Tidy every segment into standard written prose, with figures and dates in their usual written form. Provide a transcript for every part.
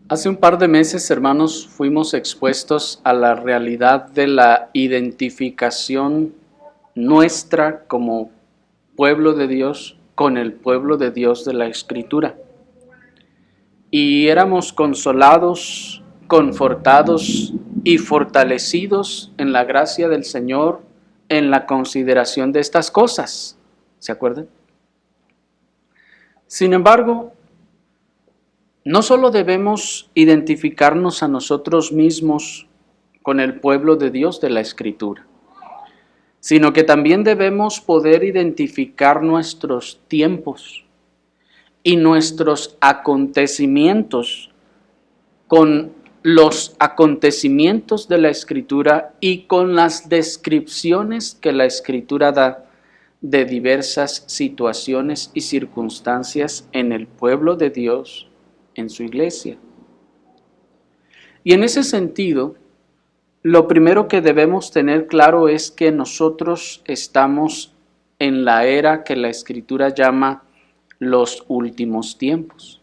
Hace un par de meses, hermanos, fuimos expuestos a la realidad de la identificación nuestra como pueblo de Dios con el pueblo de Dios de la Escritura. Y éramos consolados, confortados y fortalecidos en la gracia del Señor en la consideración de estas cosas. ¿Se acuerdan? Sin embargo, no solo debemos identificarnos a nosotros mismos con el pueblo de Dios de la Escritura, sino que también debemos poder identificar nuestros tiempos y nuestros acontecimientos con los acontecimientos de la Escritura y con las descripciones que la Escritura da de diversas situaciones y circunstancias en el pueblo de Dios, en su iglesia. Y en ese sentido, lo primero que debemos tener claro es que nosotros estamos en la era que la Escritura llama los últimos tiempos.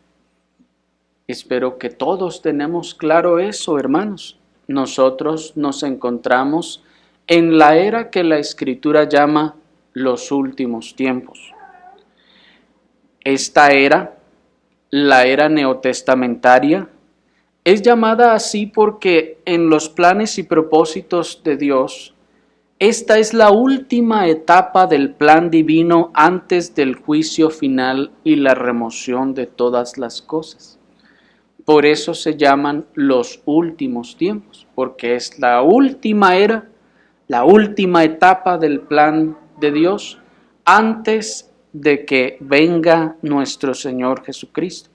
Espero que todos tenemos claro eso, hermanos. Nosotros nos encontramos en la era que la Escritura llama los últimos tiempos. Esta era, la era neotestamentaria, es llamada así porque en los planes y propósitos de Dios, esta es la última etapa del plan divino antes del juicio final y la remoción de todas las cosas. Por eso se llaman los últimos tiempos, porque es la última era, la última etapa del plan de Dios antes de que venga nuestro Señor Jesucristo.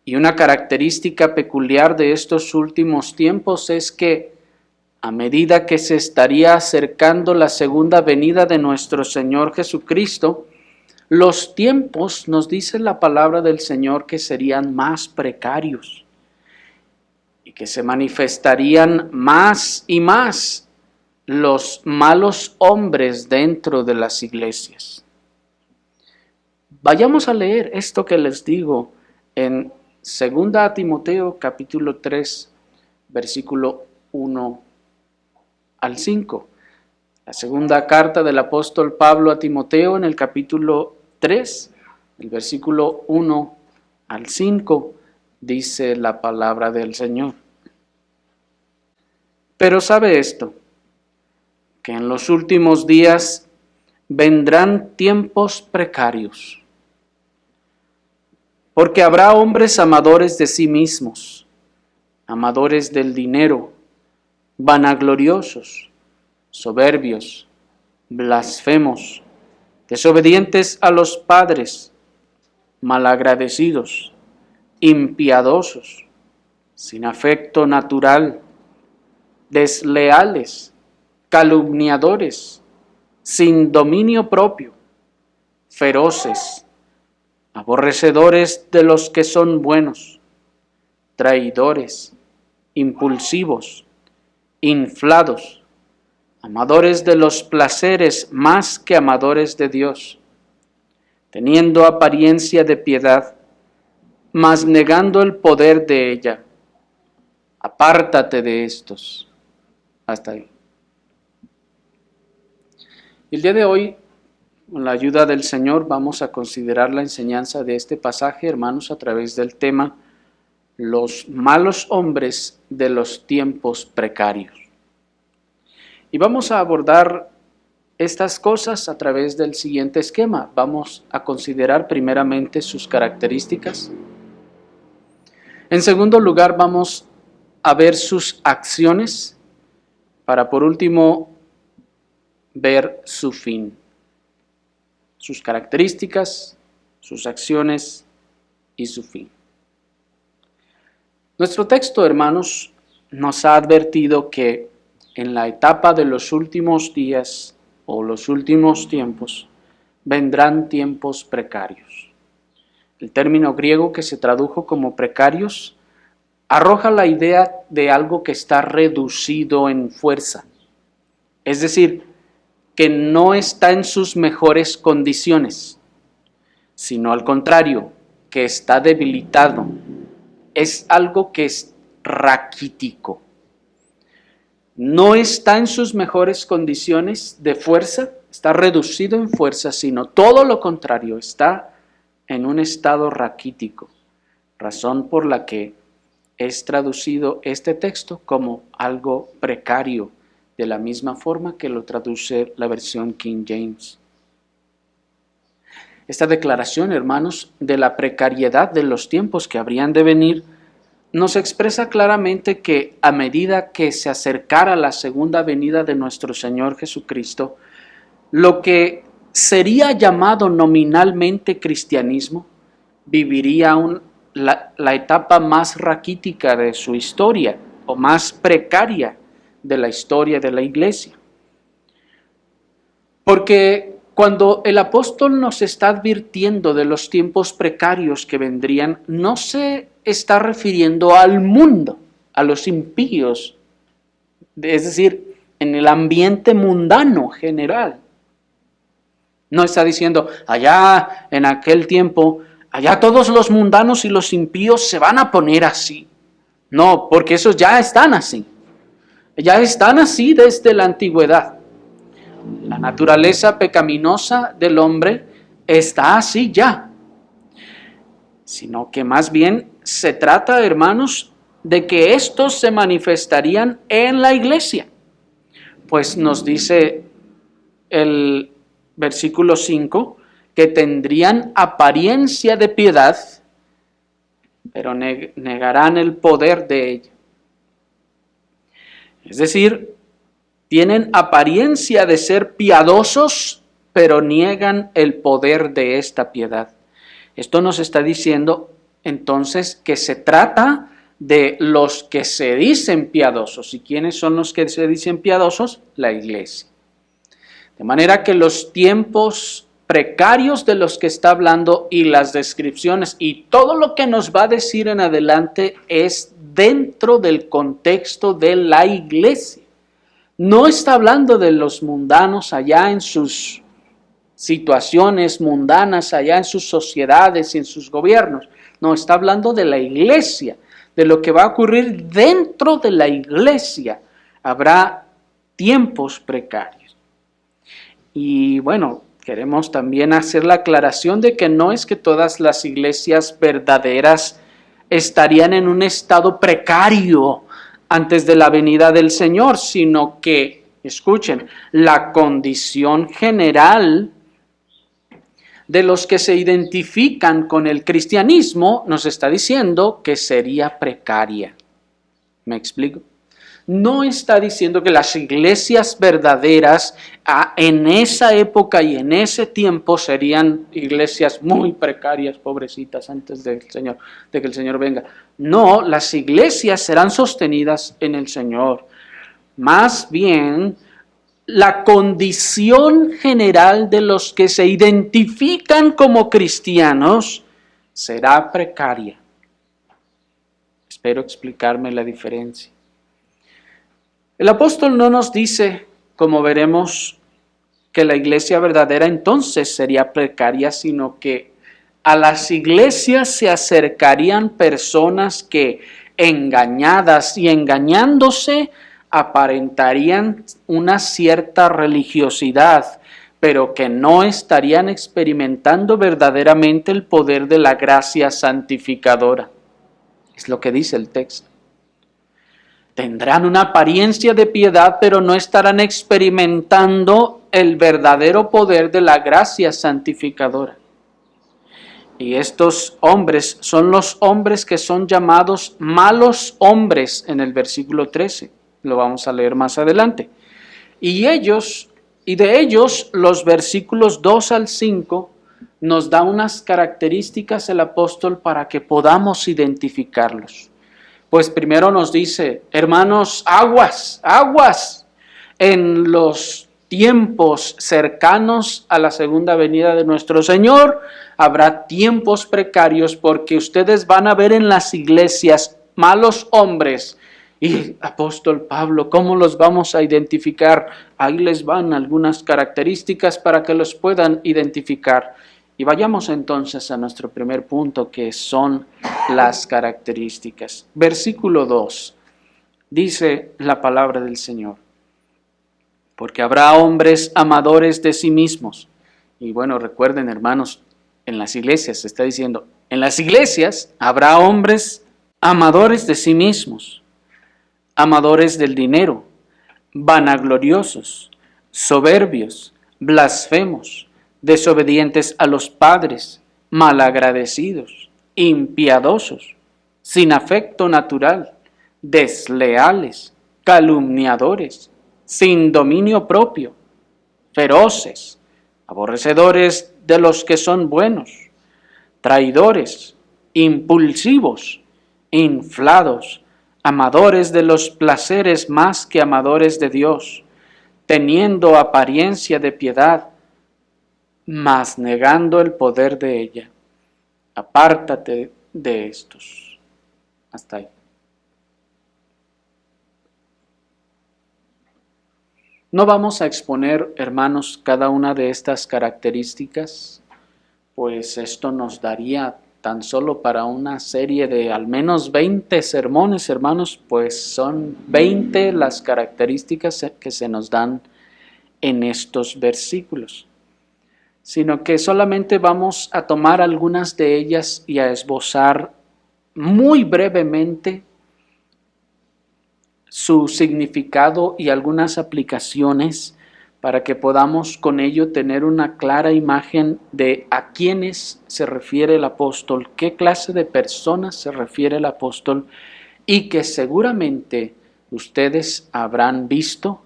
Y una característica peculiar de estos últimos tiempos es que a medida que se estaría acercando la segunda venida de nuestro Señor Jesucristo, los tiempos, nos dice la palabra del Señor, que serían más precarios y que se manifestarían más y más los malos hombres dentro de las iglesias. Vayamos a leer esto que les digo en 2 Timoteo capítulo 3, versículo 1 al 5. La segunda carta del apóstol Pablo a Timoteo en el capítulo 3, el versículo 1 al 5, dice la palabra del Señor. Pero sabe esto, que en los últimos días vendrán tiempos precarios, porque habrá hombres amadores de sí mismos, amadores del dinero, vanagloriosos, soberbios, blasfemos, desobedientes a los padres, malagradecidos, impiadosos, sin afecto natural, desleales, calumniadores, sin dominio propio, feroces, aborrecedores de los que son buenos, traidores, impulsivos, inflados, amadores de los placeres más que amadores de Dios, teniendo apariencia de piedad, mas negando el poder de ella. Apártate de estos. Hasta ahí. El día de hoy, con la ayuda del Señor, vamos a considerar la enseñanza de este pasaje, hermanos, a través del tema los malos hombres de los tiempos precarios. Y vamos a abordar estas cosas a través del siguiente esquema. Vamos a considerar primeramente sus características. En segundo lugar, vamos a ver sus acciones, para por último ver su fin. Sus características, sus acciones y su fin. Nuestro texto, hermanos, nos ha advertido que en la etapa de los últimos días o los últimos tiempos vendrán tiempos precarios. El término griego que se tradujo como precarios arroja la idea de algo que está reducido en fuerza, es decir, que no está en sus mejores condiciones, sino al contrario, que está debilitado, es algo que es raquítico. No está en sus mejores condiciones de fuerza, está reducido en fuerza, sino todo lo contrario, está en un estado raquítico, razón por la que es traducido este texto como algo precario, de la misma forma que lo traduce la versión King James. Esta declaración, hermanos, de la precariedad de los tiempos que habrían de venir, nos expresa claramente que a medida que se acercara la segunda venida de nuestro Señor Jesucristo, lo que sería llamado nominalmente cristianismo viviría la etapa más raquítica de su historia, o más precaria de la historia de la iglesia. Porque cuando el apóstol nos está advirtiendo de los tiempos precarios que vendrían, no se está refiriendo al mundo, a los impíos, es decir, en el ambiente mundano general. No está diciendo, allá en aquel tiempo, allá todos los mundanos y los impíos se van a poner así. No, porque esos ya están así. Ya están así desde la antigüedad. La naturaleza pecaminosa del hombre está así ya. Sino que más bien se trata, hermanos, de que estos se manifestarían en la iglesia. Pues nos dice el versículo 5, que tendrían apariencia de piedad, pero negarán el poder de ella. Es decir, tienen apariencia de ser piadosos, pero niegan el poder de esta piedad. Esto nos está diciendo entonces que se trata de los que se dicen piadosos. ¿Y quiénes son los que se dicen piadosos? La iglesia. De manera que los tiempos precarios de los que está hablando y las descripciones y todo lo que nos va a decir en adelante es dentro del contexto de la iglesia. No está hablando de los mundanos allá en sus situaciones mundanas, allá en sus sociedades y en sus gobiernos. No, está hablando de la iglesia, de lo que va a ocurrir dentro de la iglesia. Habrá tiempos precarios. Y bueno, queremos también hacer la aclaración de que no es que todas las iglesias verdaderas estarían en un estado precario antes de la venida del Señor, sino que, escuchen, la condición general de los que se identifican con el cristianismo nos está diciendo que sería precaria. ¿Me explico? No está diciendo que las iglesias verdaderas en esa época y en ese tiempo serían iglesias muy precarias, pobrecitas, antes de que el Señor venga. No, las iglesias serán sostenidas en el Señor. Más bien, la condición general de los que se identifican como cristianos será precaria. Espero explicarme la diferencia. El apóstol no nos dice, como veremos, que la iglesia verdadera entonces sería precaria, sino que a las iglesias se acercarían personas que, engañadas y engañándose, aparentarían una cierta religiosidad, pero que no estarían experimentando verdaderamente el poder de la gracia santificadora. Es lo que dice el texto. Tendrán una apariencia de piedad, pero no estarán experimentando el verdadero poder de la gracia santificadora. Y estos hombres son los hombres que son llamados malos hombres en el versículo 13. Lo vamos a leer más adelante. Y de ellos, los versículos 2 al 5, nos da unas características el apóstol para que podamos identificarlos. Pues primero nos dice, hermanos, aguas, en los tiempos cercanos a la segunda venida de nuestro Señor, habrá tiempos precarios porque ustedes van a ver en las iglesias malos hombres. Y apóstol Pablo, ¿cómo los vamos a identificar? Ahí les van algunas características para que los puedan identificar. Y vayamos entonces a nuestro primer punto, que son las características. Versículo 2, dice la palabra del Señor: porque habrá hombres amadores de sí mismos. Y bueno, recuerden, hermanos, en las iglesias se está diciendo, en las iglesias habrá hombres amadores de sí mismos, amadores del dinero, vanagloriosos, soberbios, blasfemos, desobedientes a los padres, malagradecidos, impiadosos, sin afecto natural, desleales, calumniadores, sin dominio propio, feroces, aborrecedores de los que son buenos, traidores, impulsivos, inflados, amadores de los placeres más que amadores de Dios, teniendo apariencia de piedad, mas negando el poder de ella. Apártate de estos. Hasta ahí. No vamos a exponer, hermanos, cada una de estas características, pues esto nos daría tan solo para una serie de al menos 20 sermones, hermanos, pues son 20 las características que se nos dan en estos versículos, sino que solamente vamos a tomar algunas de ellas y a esbozar muy brevemente su significado y algunas aplicaciones para que podamos con ello tener una clara imagen de a quiénes se refiere el apóstol, qué clase de personas se refiere el apóstol, y que seguramente ustedes habrán visto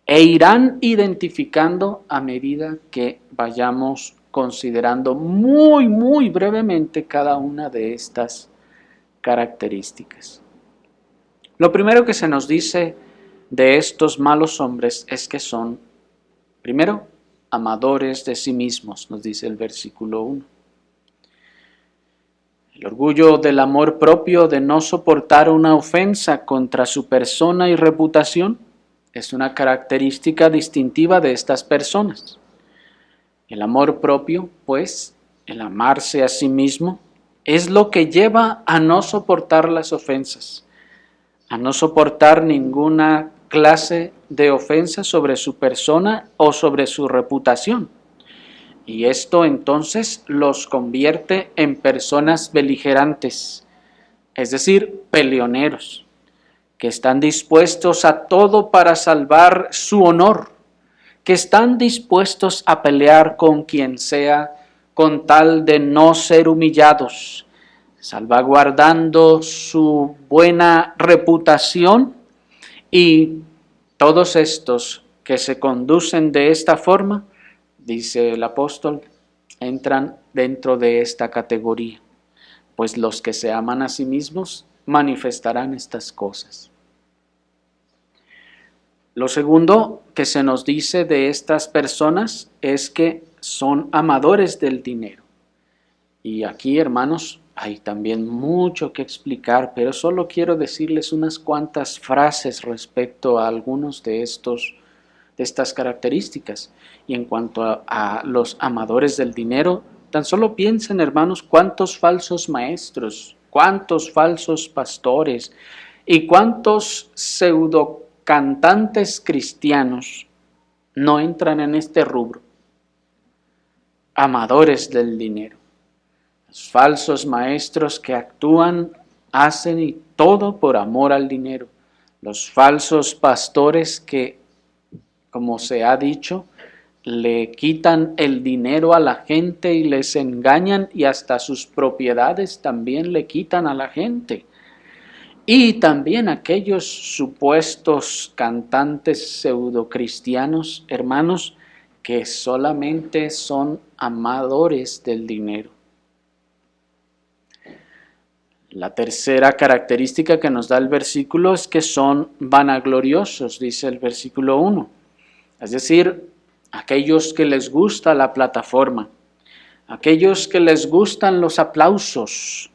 e irán identificando a medida que vayamos considerando muy brevemente cada una de estas características. Lo primero que se nos dice de estos malos hombres es que son, primero, amadores de sí mismos, nos dice el versículo 1. El orgullo del amor propio de no soportar una ofensa contra su persona y reputación es una característica distintiva de estas personas. El amor propio, pues, el amarse a sí mismo, es lo que lleva a no soportar las ofensas, a no soportar ninguna clase de ofensa sobre su persona o sobre su reputación. Y esto entonces los convierte en personas beligerantes, es decir, peleoneros, que están dispuestos a todo para salvar su honor, que están dispuestos a pelear con quien sea con tal de no ser humillados, salvaguardando su buena reputación. Y todos estos que se conducen de esta forma, dice el apóstol, entran dentro de esta categoría, pues los que se aman a sí mismos manifestarán estas cosas. Lo segundo que se nos dice de estas personas es que son amadores del dinero. Y aquí, hermanos, hay también mucho que explicar, pero solo quiero decirles unas cuantas frases respecto a algunos de estas características. Y en cuanto a los amadores del dinero, tan solo piensen, hermanos, cuántos falsos maestros, cuántos falsos pastores y cuántos pseudo cantantes cristianos no entran en este rubro. Amadores del dinero. Los falsos maestros que actúan, hacen y todo por amor al dinero. Los falsos pastores que, como se ha dicho, le quitan el dinero a la gente y les engañan, y hasta sus propiedades también le quitan a la gente. Y también aquellos supuestos cantantes pseudocristianos, hermanos, que solamente son amadores del dinero. La tercera característica que nos da el versículo es que son vanagloriosos, dice el versículo 1. Es decir, aquellos que les gusta la plataforma, aquellos que les gustan los aplausos,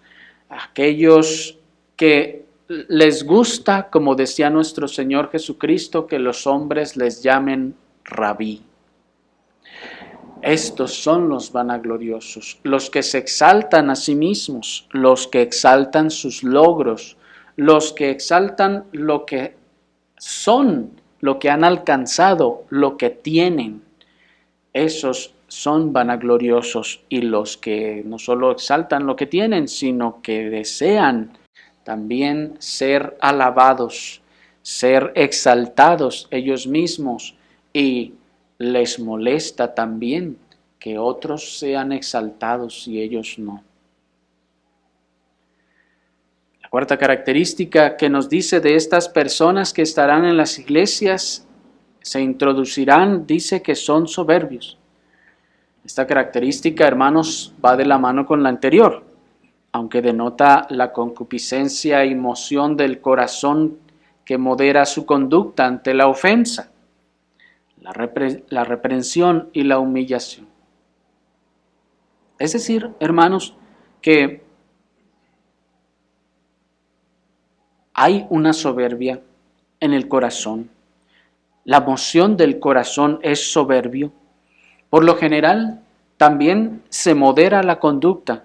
aquellos que les gusta, como decía nuestro Señor Jesucristo, que los hombres les llamen rabí. Estos son los vanagloriosos, los que se exaltan a sí mismos, los que exaltan sus logros, los que exaltan lo que son, lo que han alcanzado, lo que tienen. Esos son vanagloriosos, y los que no solo exaltan lo que tienen, sino que desean también ser alabados, ser exaltados ellos mismos, y les molesta también que otros sean exaltados y ellos no. La cuarta característica que nos dice de estas personas que estarán en las iglesias, se introducirán, dice que son soberbios. Esta característica, hermanos, va de la mano con la anterior, aunque denota la concupiscencia y moción del corazón que modera su conducta ante la ofensa, la reprensión y la humillación. Es decir, hermanos, que hay una soberbia en el corazón. La moción del corazón es soberbio. Por lo general, también se modera la conducta.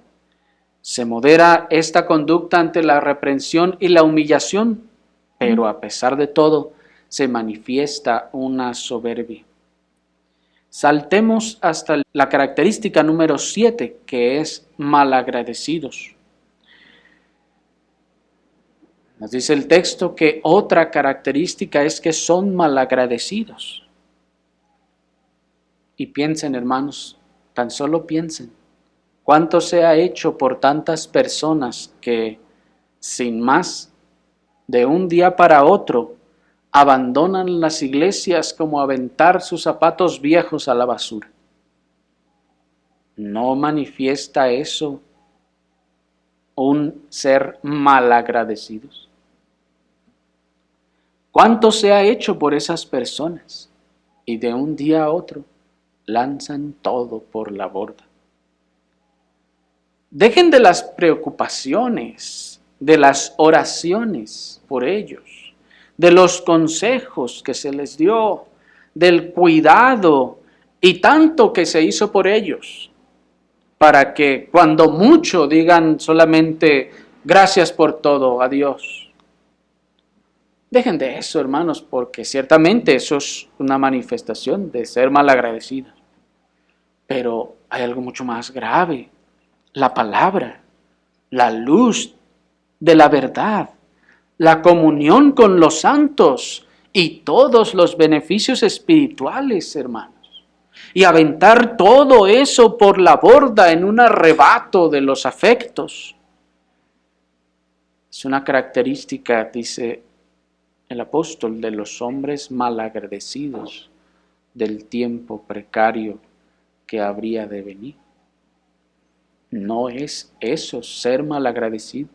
Se modera esta conducta ante la reprensión y la humillación, pero a pesar de todo, se manifiesta una soberbia. Saltemos hasta la característica número 7, que es malagradecidos. Nos dice el texto que otra característica es que son malagradecidos. Y piensen, hermanos, tan solo piensen, ¿cuánto se ha hecho por tantas personas que, sin más, de un día para otro, abandonan las iglesias como aventar sus zapatos viejos a la basura? ¿No manifiesta eso un ser malagradecidos? ¿Cuánto se ha hecho por esas personas? Y de un día a otro lanzan todo por la borda. Dejen de las preocupaciones, de las oraciones por ellos, de los consejos que se les dio, del cuidado y tanto que se hizo por ellos, para que cuando mucho digan solamente gracias por todo, adiós. Dejen de eso, hermanos, porque ciertamente eso es una manifestación de ser malagradecidos. Pero hay algo mucho más grave: la palabra, la luz de la verdad, la comunión con los santos y todos los beneficios espirituales, hermanos. Y aventar todo eso por la borda en un arrebato de los afectos. Es una característica, dice el apóstol, de los hombres malagradecidos del tiempo precario que habría de venir. No es eso, ser malagradecido.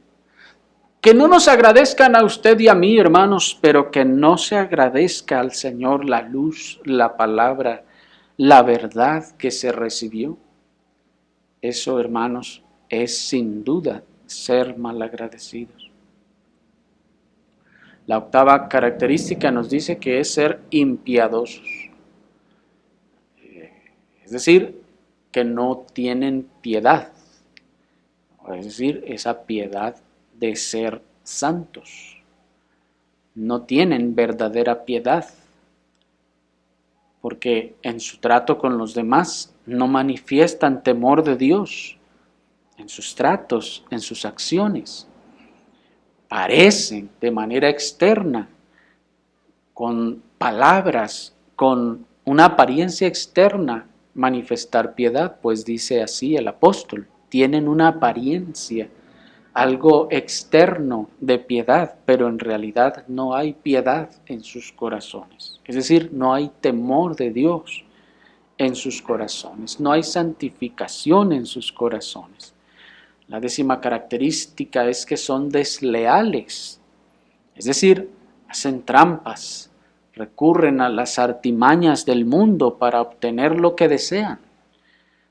Que no nos agradezcan a usted y a mí, hermanos, pero que no se agradezca al Señor la luz, la palabra, la verdad que se recibió. Eso, hermanos, es sin duda ser malagradecidos. La octava característica nos dice que es ser impiadosos. Es decir, que no tienen piedad. Es decir, esa piedad de ser santos. No tienen verdadera piedad, porque en su trato con los demás no manifiestan temor de Dios, en sus tratos, en sus acciones. Parecen de manera externa, con palabras, con una apariencia externa, manifestar piedad, pues dice así el apóstol, tienen una apariencia, algo externo de piedad, pero en realidad no hay piedad en sus corazones. Es decir, no hay temor de Dios en sus corazones, no hay santificación en sus corazones. La 10ª característica es que son desleales, es decir, hacen trampas, recurren a las artimañas del mundo para obtener lo que desean,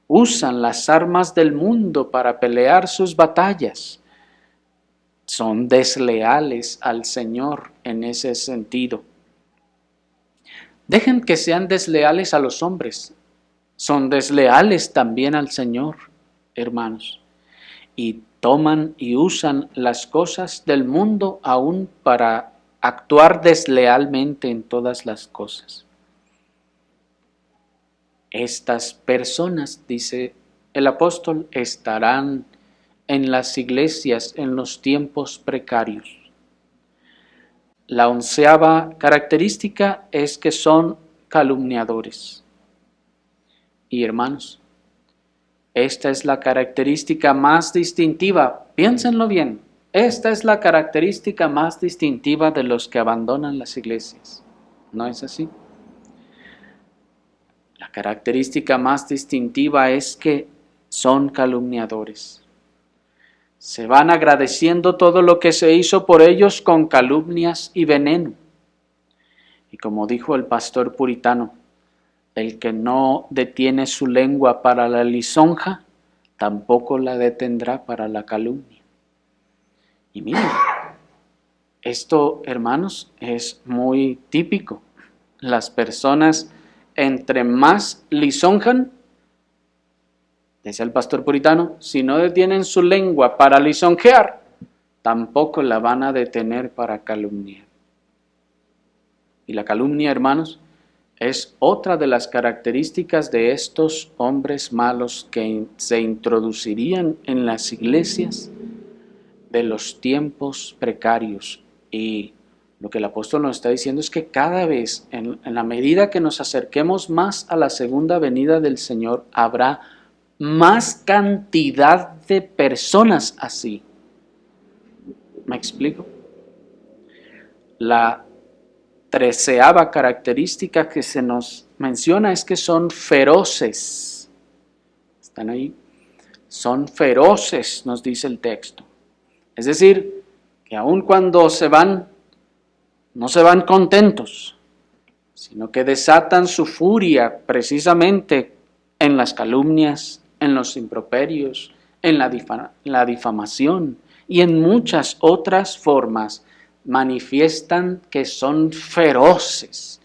usan las armas del mundo para pelear sus batallas. Son desleales al Señor en ese sentido. Dejen que sean desleales a los hombres. son desleales también al Señor, hermanos, y toman y usan las cosas del mundo aún para actuar deslealmente en todas las cosas. Estas personas, dice el apóstol, estarán en las iglesias en los tiempos precarios. La 11ª característica es que son calumniadores. Y hermanos, esta es la característica más distintiva, piénsenlo bien, esta es la característica más distintiva de los que abandonan las iglesias. ¿No es así? La característica más distintiva es que son calumniadores. Se van agradeciendo todo lo que se hizo por ellos con calumnias y veneno. Y como dijo el pastor puritano, el que no detiene su lengua para la lisonja, tampoco la detendrá para la calumnia. Y miren, esto, hermanos, es muy típico. Las personas, entre más lisonjan, decía el pastor puritano, si no detienen su lengua para lisonjear, tampoco la van a detener para calumniar. Y la calumnia, hermanos, es otra de las características de estos hombres malos que se introducirían en las iglesias de los tiempos precarios. Y lo que el apóstol nos está diciendo es que cada vez, en la medida que nos acerquemos más a la segunda venida del Señor, habrá más cantidad de personas así. ¿Me explico? La 13ª característica que se nos menciona es que son feroces. ¿Están ahí? Son feroces, nos dice el texto. Es decir, que aun cuando se van, no se van contentos, sino que desatan su furia precisamente en las calumnias, en los improperios, en la difamación y en muchas otras formas manifiestan que son feroces.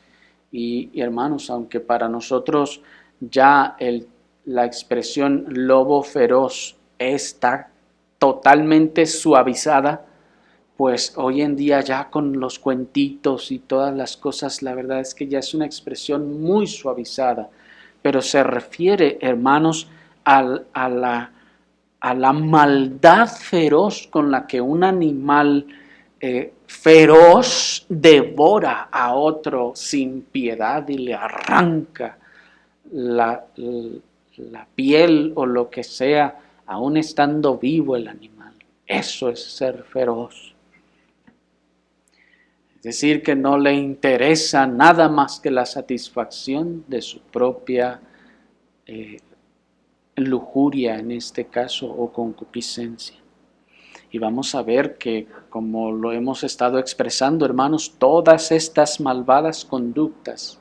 Y hermanos, aunque para nosotros ya la expresión lobo feroz está totalmente suavizada, pues hoy en día ya con los cuentitos y todas las cosas, la verdad es que ya es una expresión muy suavizada, pero se refiere, hermanos, a la maldad feroz con la que un animal feroz devora a otro sin piedad y le arranca la piel o lo que sea, aún estando vivo el animal. Eso es ser feroz. Es decir, que no le interesa nada más que la satisfacción de su propia lujuria, en este caso, o concupiscencia. Y vamos a ver que, como lo hemos estado expresando, hermanos, todas estas malvadas conductas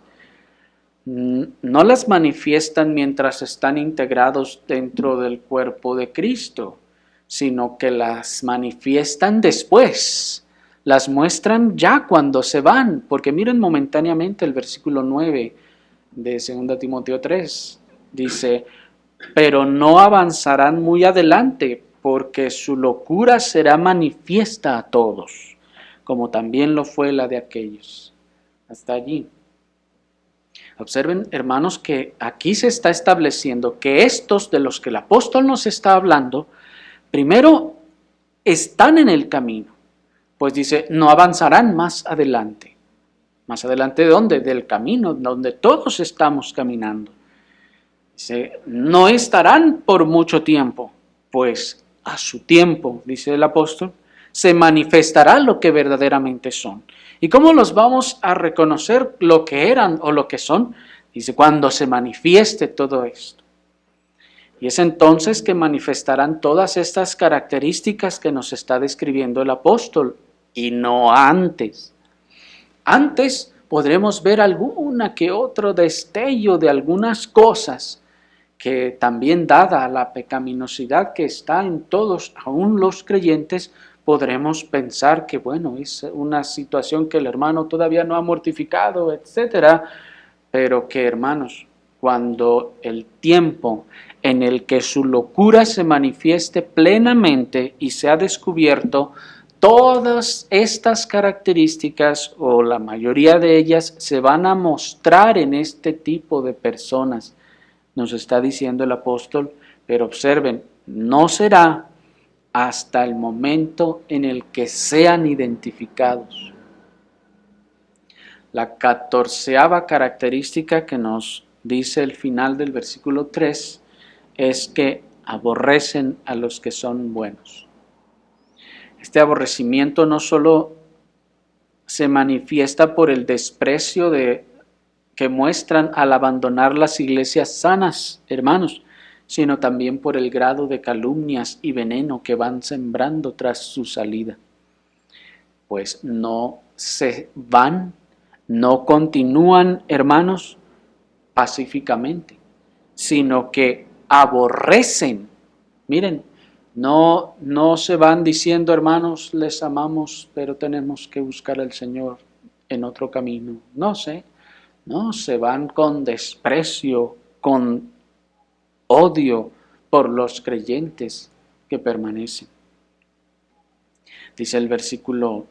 no las manifiestan mientras están integrados dentro del cuerpo de Cristo, sino que las manifiestan después, las muestran ya cuando se van, porque miren momentáneamente el versículo 9 de 2 Timoteo 3, dice, pero no avanzarán muy adelante, porque su locura será manifiesta a todos, como también lo fue la de aquellos. Hasta allí. Observen, hermanos, que aquí se está estableciendo que estos de los que el apóstol nos está hablando, primero están en el camino, pues dice, no avanzarán más adelante. ¿Más adelante de dónde? Del camino, donde todos estamos caminando. Dice, no estarán por mucho tiempo, pues a su tiempo, dice el apóstol, se manifestará lo que verdaderamente son. ¿Y cómo los vamos a reconocer lo que eran o lo que son? Dice, cuando se manifieste todo esto. Y es entonces que manifestarán todas estas características que nos está describiendo el apóstol, y no antes. Antes podremos ver alguna que otro destello de algunas cosas que también, dada la pecaminosidad que está en todos, aún los creyentes, podremos pensar que, bueno, es una situación que el hermano todavía no ha mortificado, etcétera, pero que, hermanos, cuando el tiempo en el que su locura se manifieste plenamente y sea descubierto, todas estas características, o la mayoría de ellas, se van a mostrar en este tipo de personas, nos está diciendo el apóstol. Pero observen, no será hasta el momento en el que sean identificados. La 14ª característica que nos dice el final del versículo 3 es que aborrecen a los que son buenos. Este aborrecimiento no solo se manifiesta por el desprecio que muestran al abandonar las iglesias sanas, hermanos, sino también por el grado de calumnias y veneno que van sembrando tras su salida. Pues no se van, no continúan, hermanos, pacíficamente, sino que aborrecen. Miren, no se van diciendo, hermanos, les amamos, pero tenemos que buscar al Señor en otro camino. No, se van con desprecio, con odio por los creyentes que permanecen. Dice el versículo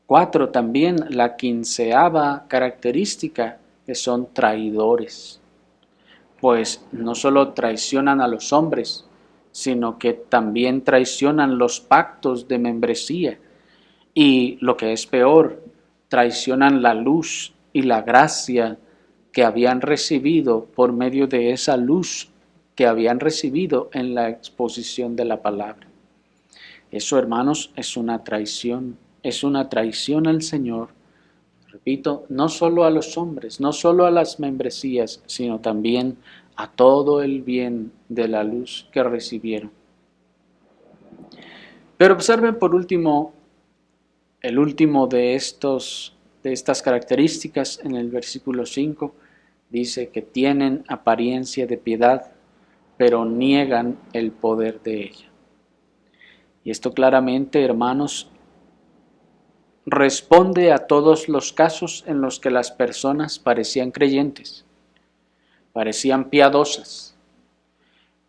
4 también, la 15ª característica, que son traidores. Pues no solo traicionan a los hombres, sino que también traicionan los pactos de membresía. Y lo que es peor, traicionan la luz y la gracia que habían recibido por medio de esa luz que habían recibido en la exposición de la palabra. Eso, hermanos, es una traición al Señor. Repito, no solo a los hombres, no solo a las membresías, sino también a todo el bien de la luz que recibieron. Pero observen por último, el último de estas características en el versículo 5, dice que tienen apariencia de piedad, pero niegan el poder de ella. Y esto claramente, hermanos, responde a todos los casos en los que las personas parecían creyentes, parecían piadosas.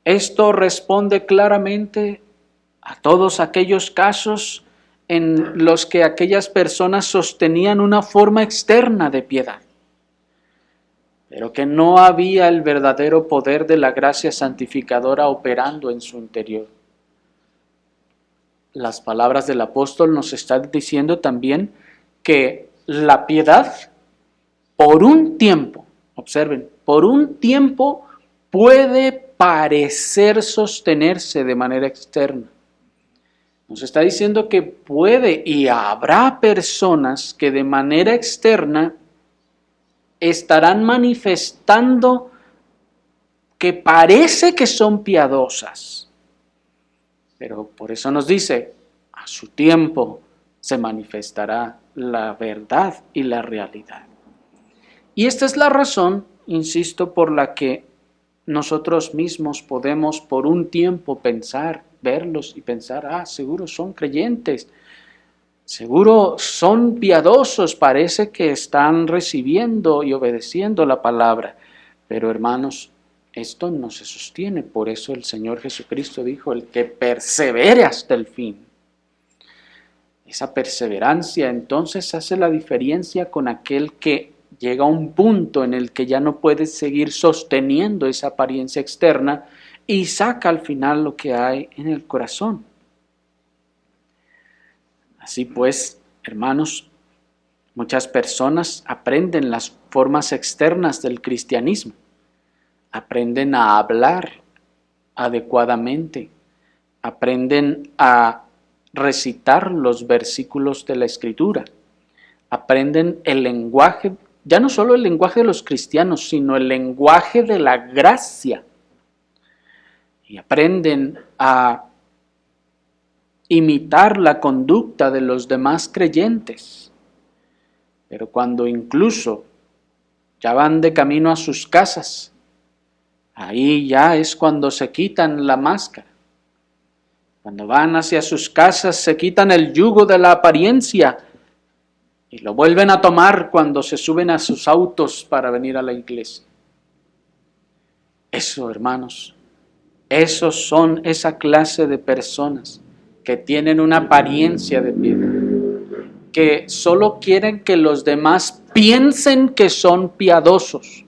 Esto responde claramente a todos aquellos casos en los que aquellas personas sostenían una forma externa de piedad, pero que no había el verdadero poder de la gracia santificadora operando en su interior. Las palabras del apóstol nos están diciendo también que la piedad, por un tiempo, observen, por un tiempo puede parecer sostenerse de manera externa. Nos está diciendo que puede y habrá personas que de manera externa estarán manifestando que parece que son piadosas. Pero por eso nos dice, a su tiempo se manifestará la verdad y la realidad. Y esta es la razón, insisto, por la que nosotros mismos podemos por un tiempo pensar, verlos y pensar, seguro son creyentes, seguro son piadosos, parece que están recibiendo y obedeciendo la palabra. Pero hermanos, esto no se sostiene. Por eso el Señor Jesucristo dijo, el que persevere hasta el fin. Esa perseverancia entonces hace la diferencia con aquel que llega a un punto en el que ya no puede seguir sosteniendo esa apariencia externa y saca al final lo que hay en el corazón. Así pues, hermanos, muchas personas aprenden las formas externas del cristianismo. Aprenden a hablar adecuadamente, aprenden a recitar los versículos de la Escritura, aprenden el lenguaje, ya no solo el lenguaje de los cristianos, sino el lenguaje de la gracia, y aprenden a imitar la conducta de los demás creyentes. Pero cuando incluso ya van de camino a sus casas, ahí ya es cuando se quitan la máscara. Cuando van hacia sus casas se quitan el yugo de la apariencia y lo vuelven a tomar cuando se suben a sus autos para venir a la iglesia. Eso, hermanos, esos son esa clase de personas que tienen una apariencia de piedad, que solo quieren que los demás piensen que son piadosos,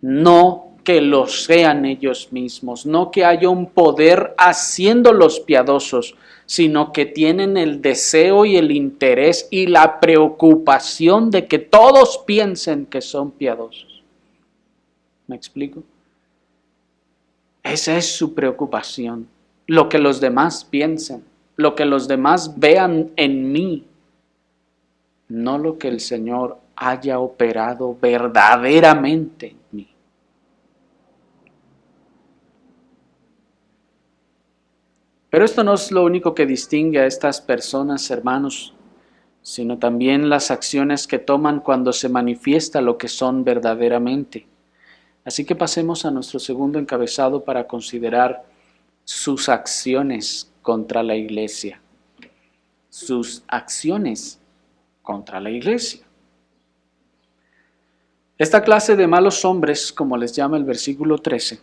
no que lo sean ellos mismos, no que haya un poder haciéndolos piadosos, sino que tienen el deseo y el interés y la preocupación de que todos piensen que son piadosos. ¿Me explico? Esa es su preocupación, lo que los demás piensen, lo que los demás vean en mí, no lo que el Señor haya operado verdaderamente en mí. Pero esto no es lo único que distingue a estas personas, hermanos, sino también las acciones que toman cuando se manifiesta lo que son verdaderamente. Así que pasemos a nuestro segundo encabezado para considerar sus acciones contra la iglesia. Sus acciones contra la iglesia. Esta clase de malos hombres, como les llama el versículo 13,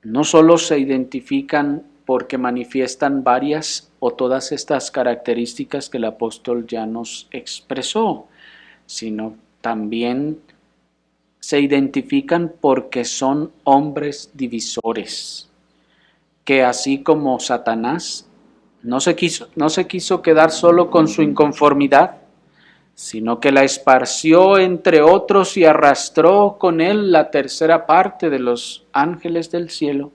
no solo se identifican porque manifiestan varias o todas estas características que el apóstol ya nos expresó, sino también se identifican porque son hombres divisores, que así como Satanás no se quiso quedar solo con su inconformidad, sino que la esparció entre otros y arrastró con él la tercera parte de los ángeles del cielo.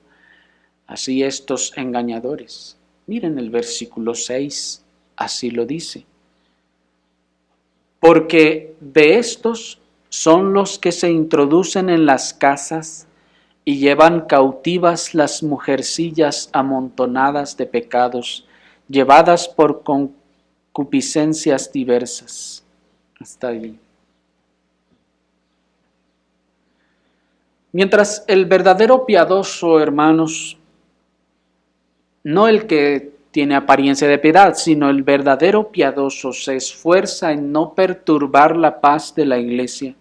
Así estos engañadores, miren el versículo 6, así lo dice. Porque de estos son los que se introducen en las casas y llevan cautivas las mujercillas amontonadas de pecados, llevadas por concupiscencias diversas. Hasta ahí. Mientras el verdadero piadoso, hermanos, no el que tiene apariencia de piedad, sino el verdadero piadoso se esfuerza en no perturbar la paz de la iglesia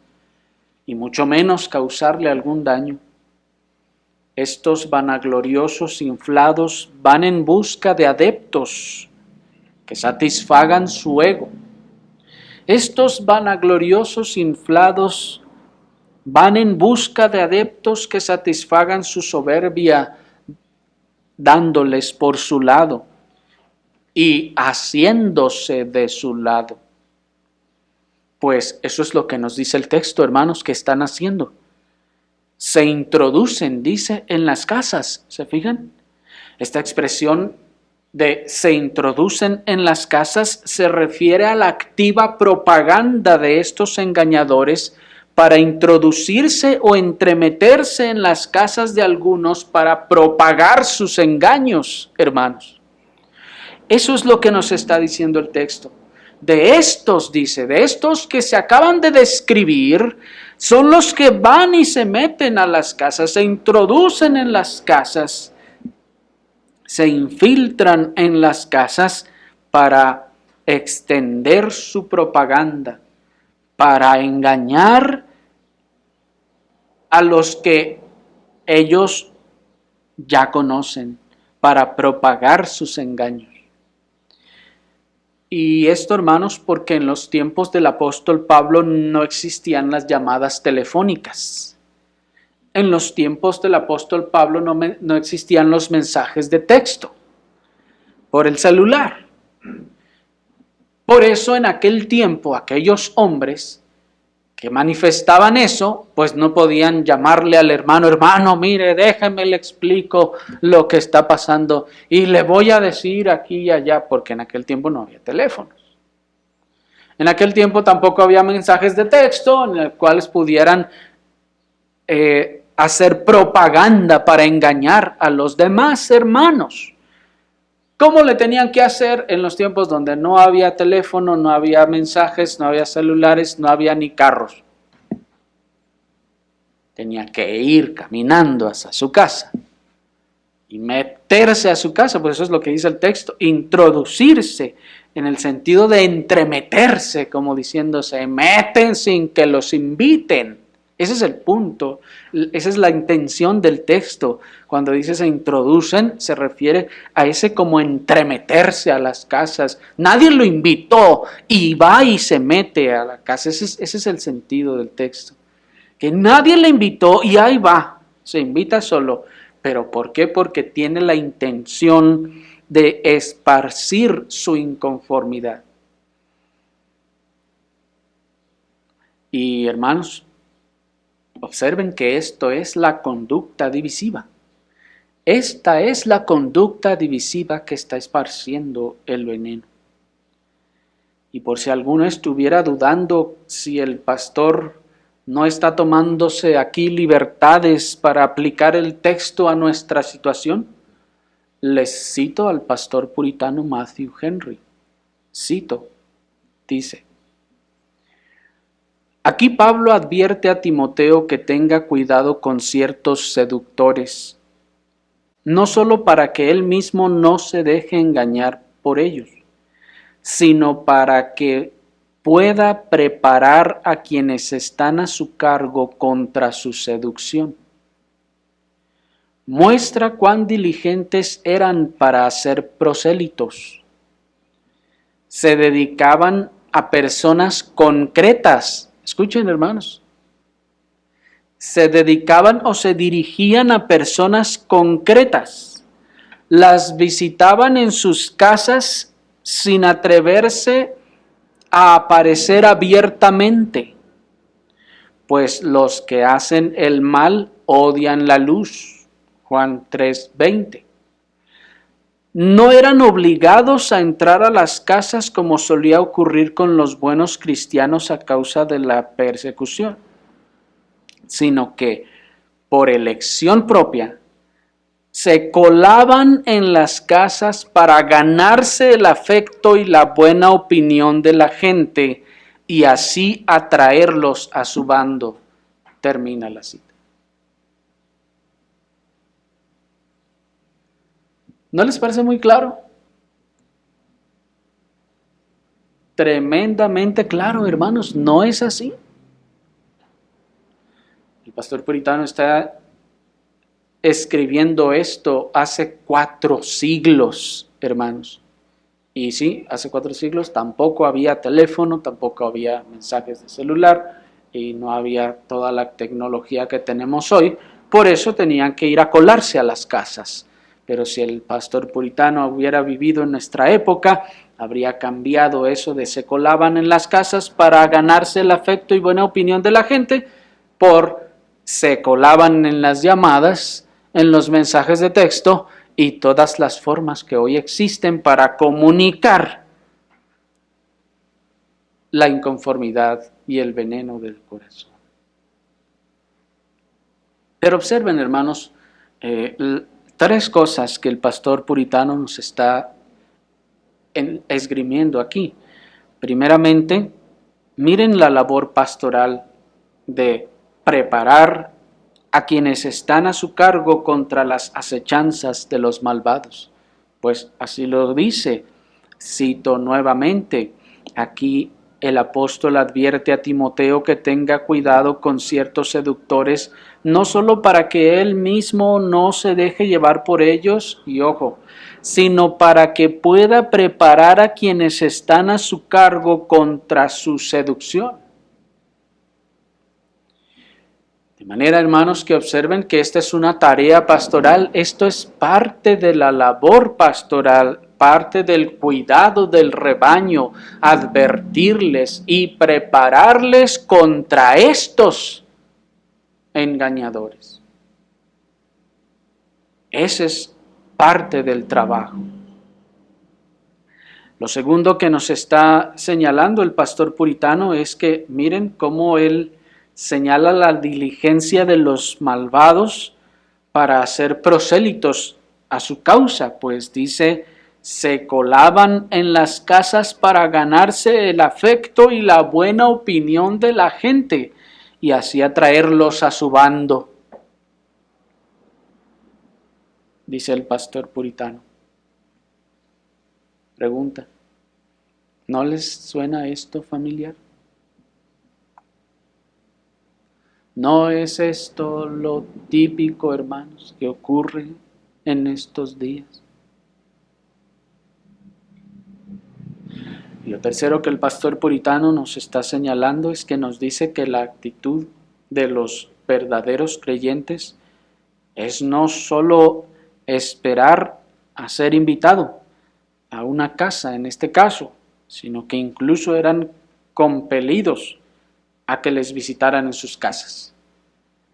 y mucho menos causarle algún daño. Estos vanagloriosos inflados van en busca de adeptos que satisfagan su ego. Estos vanagloriosos inflados van en busca de adeptos que satisfagan su soberbia, dándoles por su lado y haciéndose de su lado. Pues eso es lo que nos dice el texto, hermanos, que están haciendo. Se introducen, dice, en las casas. ¿Se fijan? Esta expresión de se introducen en las casas se refiere a la activa propaganda de estos engañadores para introducirse o entremeterse en las casas de algunos para propagar sus engaños, hermanos. Eso es lo que nos está diciendo el texto. De estos, dice, de estos que se acaban de describir, son los que van y se meten a las casas, se introducen en las casas, se infiltran en las casas para extender su propaganda, para engañar a los que ellos ya conocen, para propagar sus engaños. Y esto, hermanos, porque en los tiempos del apóstol Pablo no existían las llamadas telefónicas. En los tiempos del apóstol Pablo no existían los mensajes de texto por el celular. Por eso en aquel tiempo aquellos hombres que manifestaban eso, pues no podían llamarle al hermano, mire, déjeme le explico lo que está pasando y le voy a decir aquí y allá, porque en aquel tiempo no había teléfonos. En aquel tiempo tampoco había mensajes de texto en los cuales pudieran hacer propaganda para engañar a los demás hermanos. ¿Cómo le tenían que hacer en los tiempos donde no había teléfono, no había mensajes, no había celulares, no había ni carros? Tenía que ir caminando hasta su casa y meterse a su casa, pues eso es lo que dice el texto, introducirse en el sentido de entremeterse, como diciendo, se meten sin que los inviten. Ese es el punto, esa es la intención del texto. Cuando dice se introducen, se refiere a ese como entremeterse a las casas. Nadie lo invitó y va y se mete a la casa. Ese es el sentido del texto. Que nadie le invitó y ahí va, se invita solo. ¿Pero por qué? Porque tiene la intención de esparcir su inconformidad. Y hermanos, observen que esto es la conducta divisiva. Esta es la conducta divisiva que está esparciendo el veneno. Y por si alguno estuviera dudando si el pastor no está tomándose aquí libertades para aplicar el texto a nuestra situación, les cito al pastor puritano Matthew Henry. Cito, dice: aquí Pablo advierte a Timoteo que tenga cuidado con ciertos seductores, no solo para que él mismo no se deje engañar por ellos, sino para que pueda preparar a quienes están a su cargo contra su seducción. Muestra cuán diligentes eran para hacer prosélitos. Se dedicaban a personas concretas. Escuchen, hermanos. Se dedicaban o se dirigían a personas concretas. Las visitaban en sus casas sin atreverse a aparecer abiertamente, pues los que hacen el mal odian la luz. Juan 3:20. No eran obligados a entrar a las casas como solía ocurrir con los buenos cristianos a causa de la persecución, sino que por elección propia se colaban en las casas para ganarse el afecto y la buena opinión de la gente y así atraerlos a su bando. Termina la cita. ¿No les parece muy claro? Tremendamente claro, hermanos, no es así. El pastor puritano está escribiendo esto hace 4 siglos, hermanos. Y sí, hace 4 siglos tampoco había teléfono, tampoco había mensajes de celular y no había toda la tecnología que tenemos hoy. Por eso tenían que ir a colarse a las casas. Pero si el pastor puritano hubiera vivido en nuestra época, habría cambiado eso de se colaban en las casas para ganarse el afecto y buena opinión de la gente por se colaban en las llamadas, en los mensajes de texto y todas las formas que hoy existen para comunicar la inconformidad y el veneno del corazón. Pero observen, hermanos, 3 cosas que el pastor puritano nos está esgrimiendo aquí. Primeramente, miren la labor pastoral de preparar a quienes están a su cargo contra las acechanzas de los malvados. Pues así lo dice, cito nuevamente, aquí el apóstol advierte a Timoteo que tenga cuidado con ciertos seductores, no solo para que él mismo no se deje llevar por ellos, y ojo, sino para que pueda preparar a quienes están a su cargo contra su seducción. De manera, hermanos, que observen que esta es una tarea pastoral, esto es parte de la labor pastoral, parte del cuidado del rebaño, advertirles y prepararles contra estos engañadores. Ese es parte del trabajo. Lo segundo que nos está señalando el pastor puritano es que miren cómo él señala la diligencia de los malvados para hacer prosélitos a su causa, pues dice, se colaban en las casas para ganarse el afecto y la buena opinión de la gente y así atraerlos a su bando, dice el pastor puritano. Pregunta, ¿no les suena esto familiar? ¿No es esto lo típico, hermanos, que ocurre en estos días? Y lo tercero que el pastor puritano nos está señalando es que nos dice que la actitud de los verdaderos creyentes es no solo esperar a ser invitado a una casa en este caso, sino que incluso eran compelidos a que les visitaran en sus casas.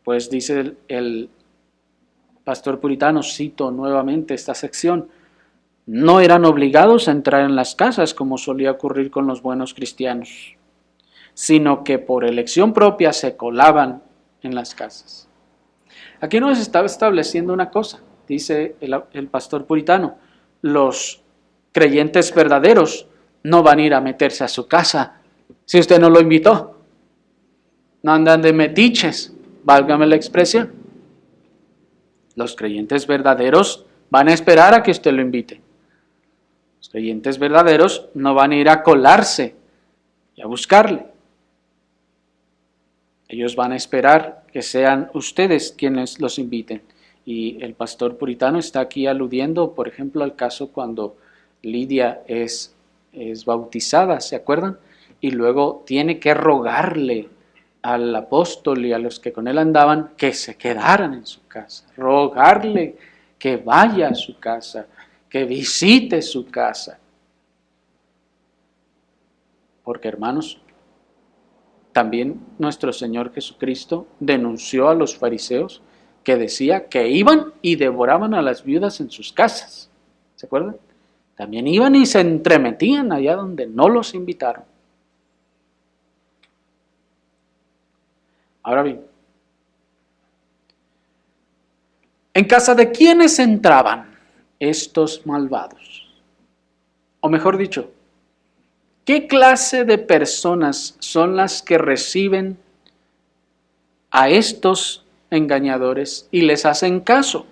Pues dice el pastor puritano, cito nuevamente esta sección, no eran obligados a entrar en las casas como solía ocurrir con los buenos cristianos, sino que por elección propia se colaban en las casas. Aquí nos está estableciendo una cosa, dice el pastor puritano, los creyentes verdaderos no van a ir a meterse a su casa si usted no lo invitó. No andan de metiches, válgame la expresión. Los creyentes verdaderos van a esperar a que usted lo invite. Los creyentes verdaderos no van a ir a colarse y a buscarle. Ellos van a esperar que sean ustedes quienes los inviten. Y el pastor puritano está aquí aludiendo, por ejemplo, al caso cuando Lidia es bautizada, ¿se acuerdan? Y luego tiene que rogarle al apóstol y a los que con él andaban que se quedaran en su casa, rogarle que vaya a su casa, que visite su casa. Porque, hermanos, también nuestro Señor Jesucristo denunció a los fariseos que decía que iban y devoraban a las viudas en sus casas. ¿Se acuerdan? También iban y se entremetían allá donde no los invitaron. Ahora bien, ¿en casa de quiénes entraban estos malvados? O mejor dicho, ¿qué clase de personas son las que reciben a estos engañadores y les hacen caso?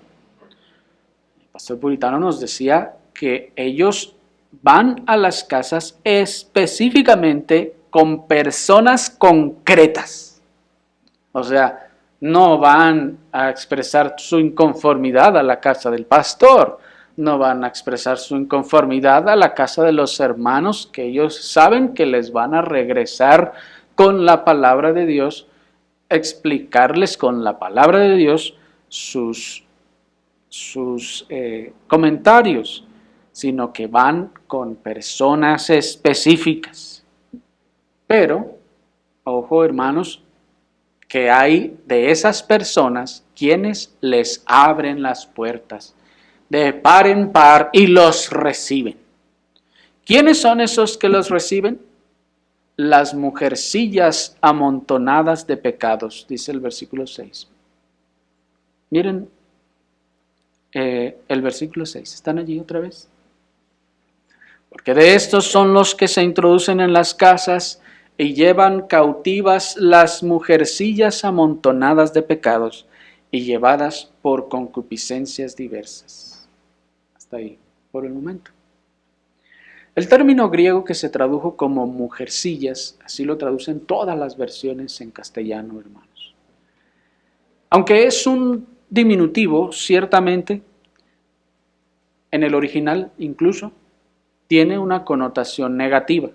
El pastor puritano nos decía que ellos van a las casas específicamente con personas concretas. O sea, no van a expresar su inconformidad a la casa del pastor, no van a expresar su inconformidad a la casa de los hermanos que ellos saben que les van a regresar con la palabra de Dios, explicarles con la palabra de Dios sus comentarios, sino que van con personas específicas. Pero, ojo hermanos, que hay de esas personas quienes les abren las puertas de par en par y los reciben. ¿Quiénes son esos que los reciben? Las mujercillas amontonadas de pecados, dice el versículo 6. Miren el versículo 6. ¿Están allí otra vez? Porque de estos son los que se introducen en las casas y llevan cautivas las mujercillas amontonadas de pecados y llevadas por concupiscencias diversas. Hasta ahí, por el momento. El término griego que se tradujo como mujercillas, así lo traducen todas las versiones en castellano, hermanos. Aunque es un diminutivo, ciertamente, en el original incluso, tiene una connotación negativa,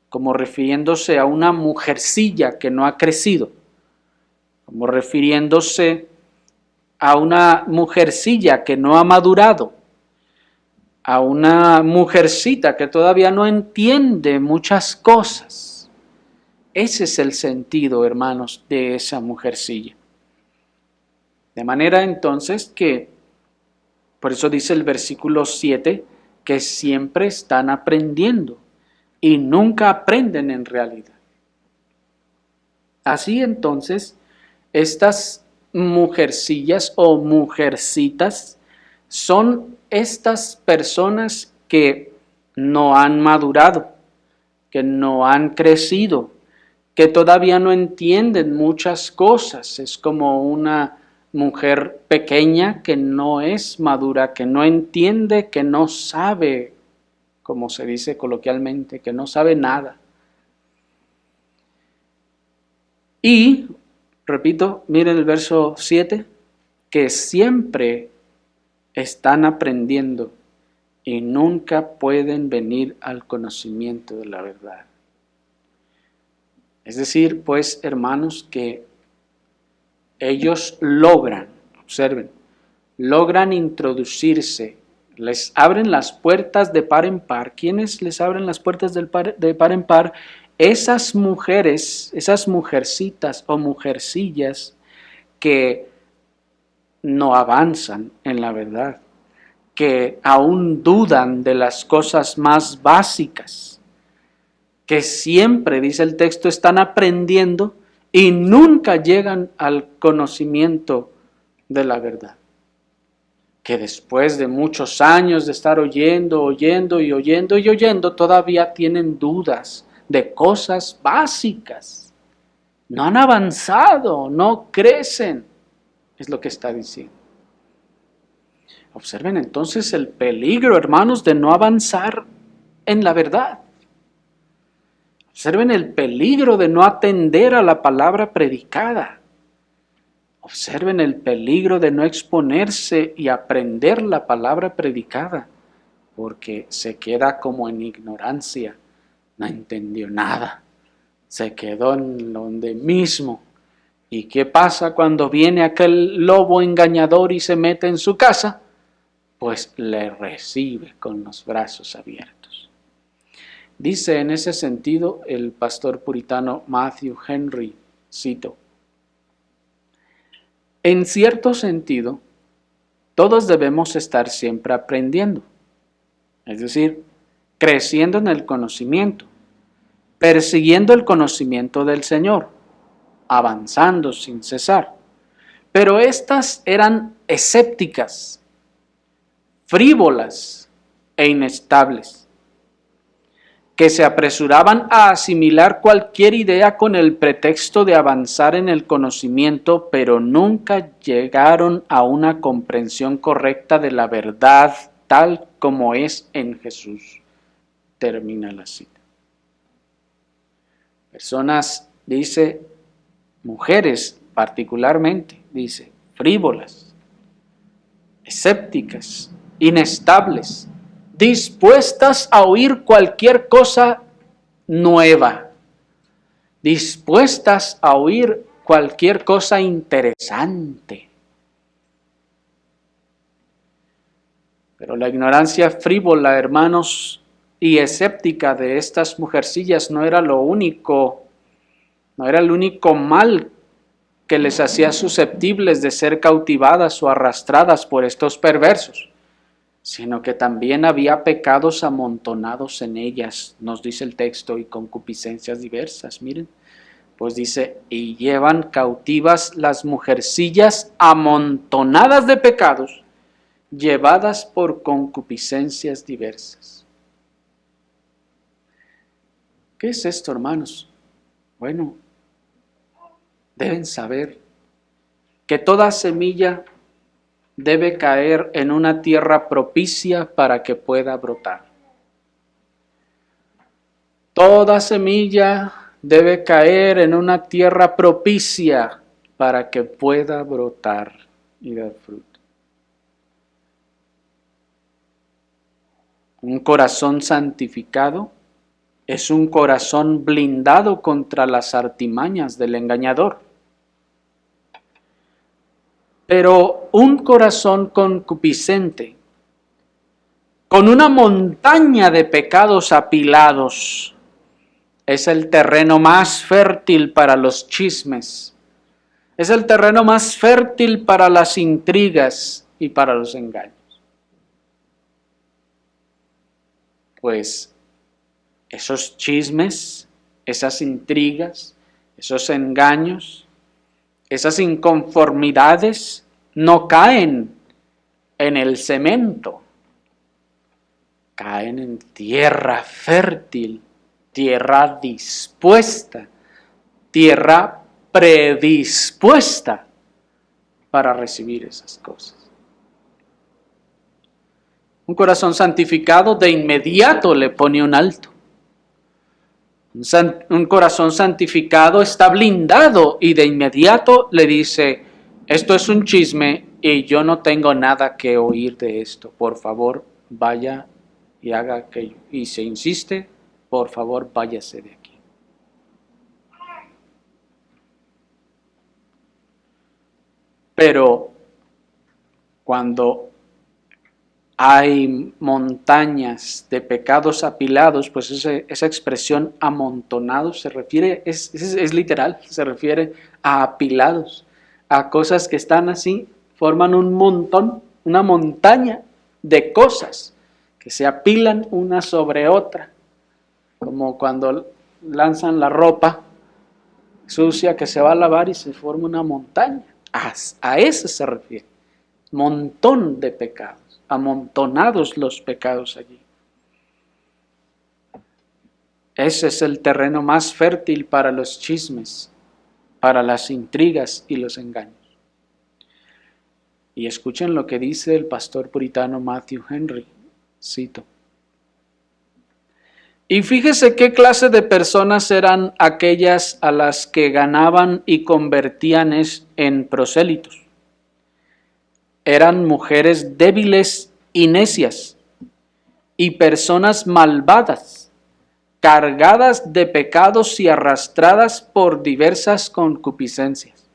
como refiriéndose a una mujercilla que no ha crecido, como refiriéndose a una mujercilla que no ha madurado, a una mujercita que todavía no entiende muchas cosas. Ese es el sentido, hermanos, de esa mujercilla. De manera entonces que, por eso dice el versículo 7, que siempre están aprendiendo y nunca aprenden en realidad. Así entonces, estas mujercillas o mujercitas son estas personas que no han madurado, que no han crecido, que todavía no entienden muchas cosas. Es como una mujer pequeña que no es madura, que no entiende, que no sabe, como se dice coloquialmente, que no sabe nada. Y repito, miren el verso 7, que siempre están aprendiendo y nunca pueden venir al conocimiento de la verdad. Es decir, pues, hermanos, que ellos logran, observen, logran introducirse, les abren las puertas de par en par. ¿Quiénes les abren las puertas de par en par? Esas mujeres, esas mujercitas o mujercillas que no avanzan en la verdad, que aún dudan de las cosas más básicas, que siempre, dice el texto, están aprendiendo y nunca llegan al conocimiento de la verdad. Que después de muchos años de estar oyendo, todavía tienen dudas de cosas básicas. No han avanzado, no crecen, es lo que está diciendo. Observen entonces el peligro, hermanos, de no avanzar en la verdad. Observen el peligro de no atender a la palabra predicada. Observen el peligro de no exponerse y aprender la palabra predicada, porque se queda como en ignorancia, no entendió nada, se quedó en donde mismo. ¿Y qué pasa cuando viene aquel lobo engañador y se mete en su casa? Pues le recibe con los brazos abiertos. Dice en ese sentido el pastor puritano Matthew Henry, cito: en cierto sentido, todos debemos estar siempre aprendiendo, es decir, creciendo en el conocimiento, persiguiendo el conocimiento del Señor, avanzando sin cesar. Pero estas eran escépticas, frívolas e inestables, que se apresuraban a asimilar cualquier idea con el pretexto de avanzar en el conocimiento, pero nunca llegaron a una comprensión correcta de la verdad tal como es en Jesús. Termina la cita. Personas, dice, mujeres particularmente, dice, frívolas, escépticas, inestables, dispuestas a oír cualquier cosa nueva, dispuestas a oír cualquier cosa interesante. Pero la ignorancia frívola, hermanos, y escéptica de estas mujercillas no era lo único, no era el único mal que les hacía susceptibles de ser cautivadas o arrastradas por estos perversos, sino que también había pecados amontonados en ellas, nos dice el texto, y concupiscencias diversas. Miren, pues dice, y llevan cautivas las mujercillas amontonadas de pecados, llevadas por concupiscencias diversas. ¿Qué es esto, hermanos? Bueno, deben saber que toda semilla debe caer en una tierra propicia para que pueda brotar. Toda semilla debe caer en una tierra propicia para que pueda brotar y dar fruto. Un corazón santificado es un corazón blindado contra las artimañas del engañador. Pero un corazón concupiscente, con una montaña de pecados apilados, es el terreno más fértil para los chismes, es el terreno más fértil para las intrigas y para los engaños. Pues esos chismes, esas intrigas, esos engaños, esas inconformidades no caen en el cemento, caen en tierra fértil, tierra dispuesta, tierra predispuesta para recibir esas cosas. Un corazón santificado de inmediato le pone un alto. Un corazón santificado está blindado y de inmediato le dice, esto es un chisme y yo no tengo nada que oír de esto. Por favor, vaya y haga aquello. Y se insiste, por favor, váyase de aquí. Pero cuando hay montañas de pecados apilados, pues esa expresión amontonados se refiere, es literal, se refiere a apilados, a cosas que están así, forman un montón, una montaña de cosas que se apilan una sobre otra, como cuando lanzan la ropa sucia que se va a lavar y se forma una montaña, a eso se refiere, montón de pecados. Amontonados los pecados allí. Ese es el terreno más fértil para los chismes, para las intrigas y los engaños. Y escuchen lo que dice el pastor puritano Matthew Henry, cito. Y fíjese qué clase de personas eran aquellas a las que ganaban y convertían en prosélitos. Eran mujeres débiles y necias, y personas malvadas, cargadas de pecados y arrastradas por diversas concupiscencias.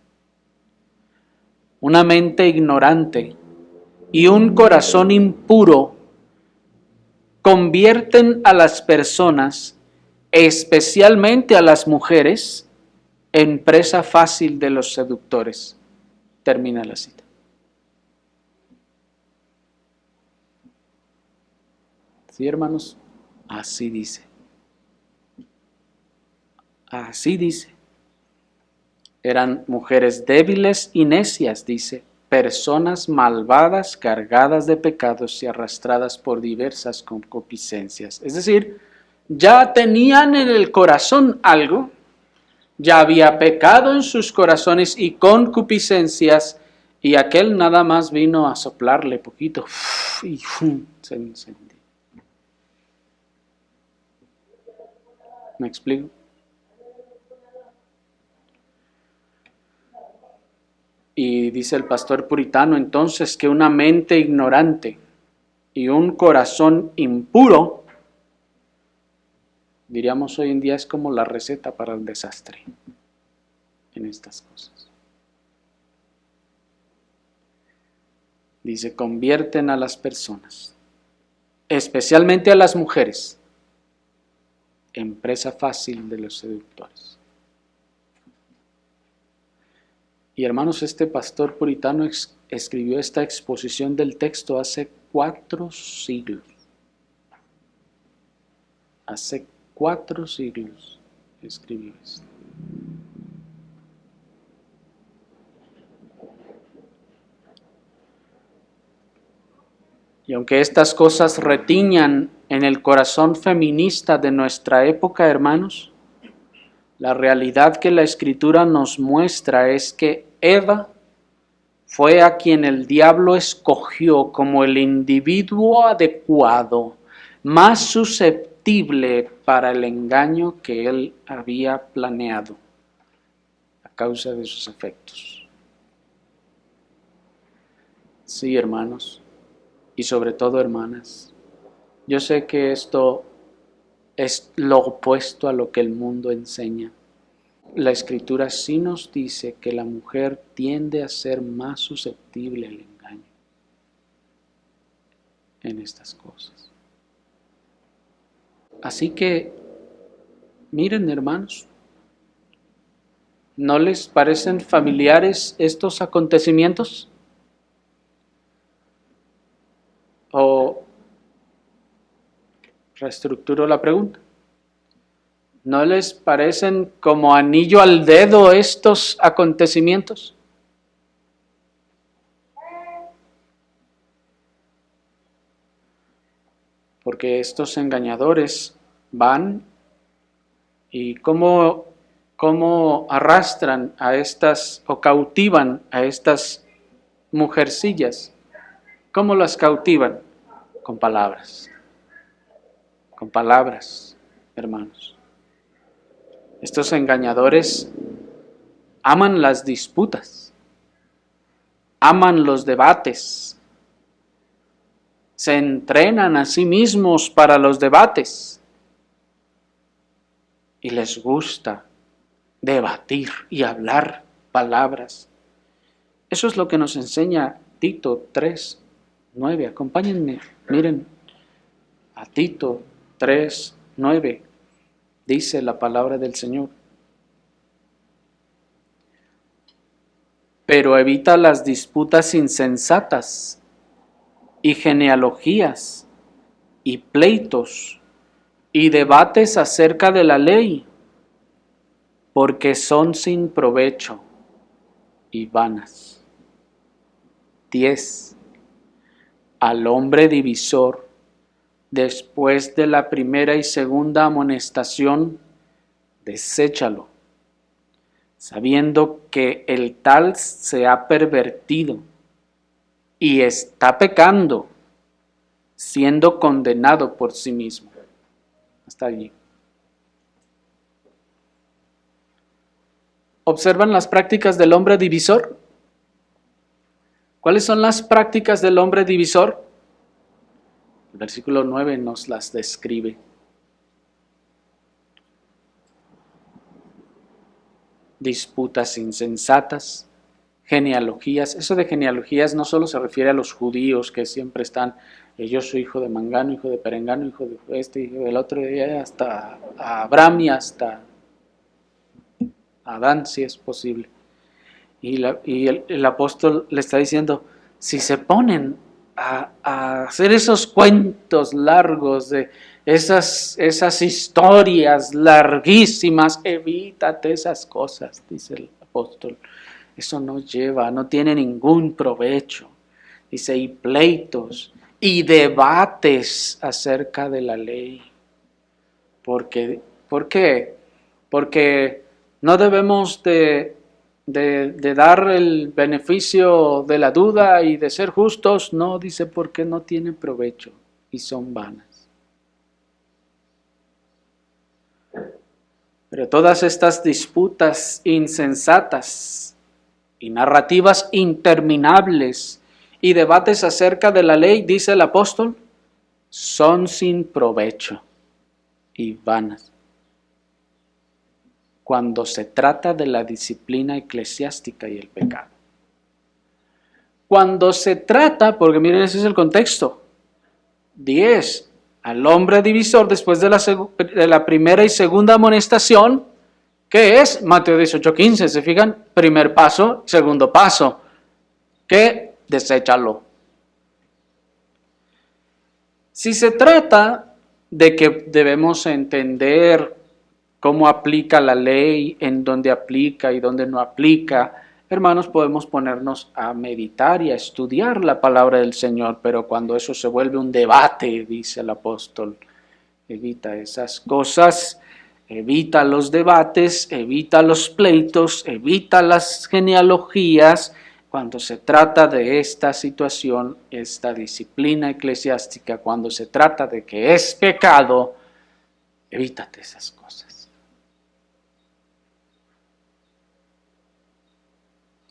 Una mente ignorante y un corazón impuro convierten a las personas, especialmente a las mujeres, en presa fácil de los seductores. Termina la cita. Sí, hermanos, así dice. Así dice. Eran mujeres débiles y necias, dice, personas malvadas, cargadas de pecados y arrastradas por diversas concupiscencias. Es decir, ya tenían en el corazón algo, ya había pecado en sus corazones y concupiscencias, y aquel nada más vino a soplarle poquito y se encendió. ¿Me explico? Y dice el pastor puritano entonces que una mente ignorante y un corazón impuro, diríamos hoy en día, es como la receta para el desastre en estas cosas. Dice, convierten a las personas, especialmente a las mujeres, en presa fácil de los seductores. Y hermanos, este pastor puritano escribió esta exposición del texto hace 4 siglos. Hace 4 siglos escribió esto. Y aunque estas cosas retiñan en el corazón feminista de nuestra época, hermanos, la realidad que la Escritura nos muestra es que Eva fue a quien el diablo escogió como el individuo adecuado, más susceptible para el engaño que él había planeado a causa de sus efectos. Sí, hermanos, y sobre todo hermanas, yo sé que esto es lo opuesto a lo que el mundo enseña. La Escritura sí nos dice que la mujer tiende a ser más susceptible al engaño en estas cosas. Así que, miren hermanos, ¿no les parecen familiares estos acontecimientos? O reestructuro la pregunta. ¿No les parecen como anillo al dedo estos acontecimientos? Porque estos engañadores van y cómo arrastran a estas o cautivan a estas mujercillas. ¿Cómo las cautivan? Con palabras, hermanos. Estos engañadores aman las disputas, aman los debates, se entrenan a sí mismos para los debates y les gusta debatir y hablar palabras. Eso es lo que nos enseña Tito 3:9. Acompáñenme, miren, a Tito 3:9 dice la palabra del Señor. Pero evita las disputas insensatas y genealogías y pleitos y debates acerca de la ley, porque son sin provecho y vanas. 10. Al hombre divisor, después de la primera y segunda amonestación, deséchalo, sabiendo que el tal se ha pervertido y está pecando, siendo condenado por sí mismo. Hasta allí. ¿Observan las prácticas del hombre divisor? ¿Cuáles son las prácticas del hombre divisor? El versículo 9 nos las describe. Disputas insensatas, genealogías. Eso de genealogías no solo se refiere a los judíos que siempre están, yo soy hijo de Mangano, hijo de Perengano, hijo de este, hijo del otro, hasta Abraham y hasta Adán, si es posible. Y el apóstol le está diciendo, si se ponen a hacer esos cuentos largos de esas historias larguísimas, evítate esas cosas, dice el apóstol. Eso no tiene ningún provecho. Dice, y pleitos y debates acerca de la ley. ¿Por qué? Porque no debemos de dar el beneficio de la duda y de ser justos. No, dice, porque no tienen provecho y son vanas. Pero todas estas disputas insensatas y narrativas interminables y debates acerca de la ley, dice el apóstol, son sin provecho y vanas. Cuando se trata de la disciplina eclesiástica y el pecado. Cuando se trata, porque miren, ese es el contexto. 10. Al hombre divisor después de la primera y segunda amonestación, ¿qué es? Mateo 18:15, ¿se fijan? Primer paso, segundo paso. ¿Qué? Deséchalo. Si se trata de que debemos entender cómo aplica la ley, en dónde aplica y dónde no aplica, hermanos, podemos ponernos a meditar y a estudiar la palabra del Señor, pero cuando eso se vuelve un debate, dice el apóstol, evita esas cosas, evita los debates, evita los pleitos, evita las genealogías. Cuando se trata de esta situación, esta disciplina eclesiástica, cuando se trata de que es pecado, evítate esas cosas.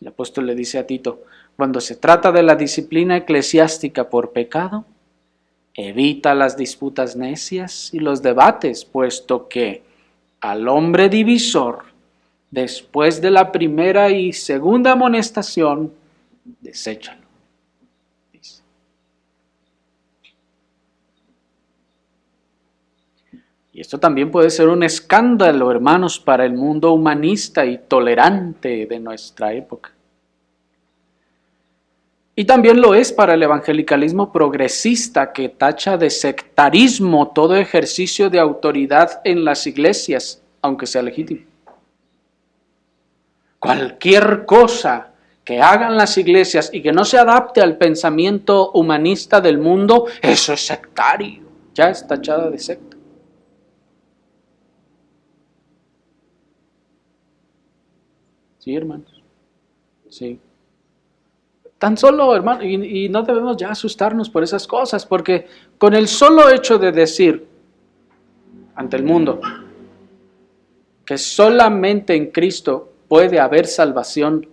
El apóstol le dice a Tito, cuando se trata de la disciplina eclesiástica por pecado, evita las disputas necias y los debates, puesto que al hombre divisor, después de la primera y segunda amonestación, deséchalo. Dice. Y esto también puede ser un escándalo, hermanos, para el mundo humanista y tolerante de nuestra época. Y también lo es para el evangelicalismo progresista, que tacha de sectarismo todo ejercicio de autoridad en las iglesias, aunque sea legítimo. Cualquier cosa que hagan las iglesias y que no se adapte al pensamiento humanista del mundo, eso es sectario, ya es tachada de secta. Sí, hermanos, sí. Tan solo, hermano, y no debemos ya asustarnos por esas cosas, porque con el solo hecho de decir ante el mundo, que solamente en Cristo puede haber salvación,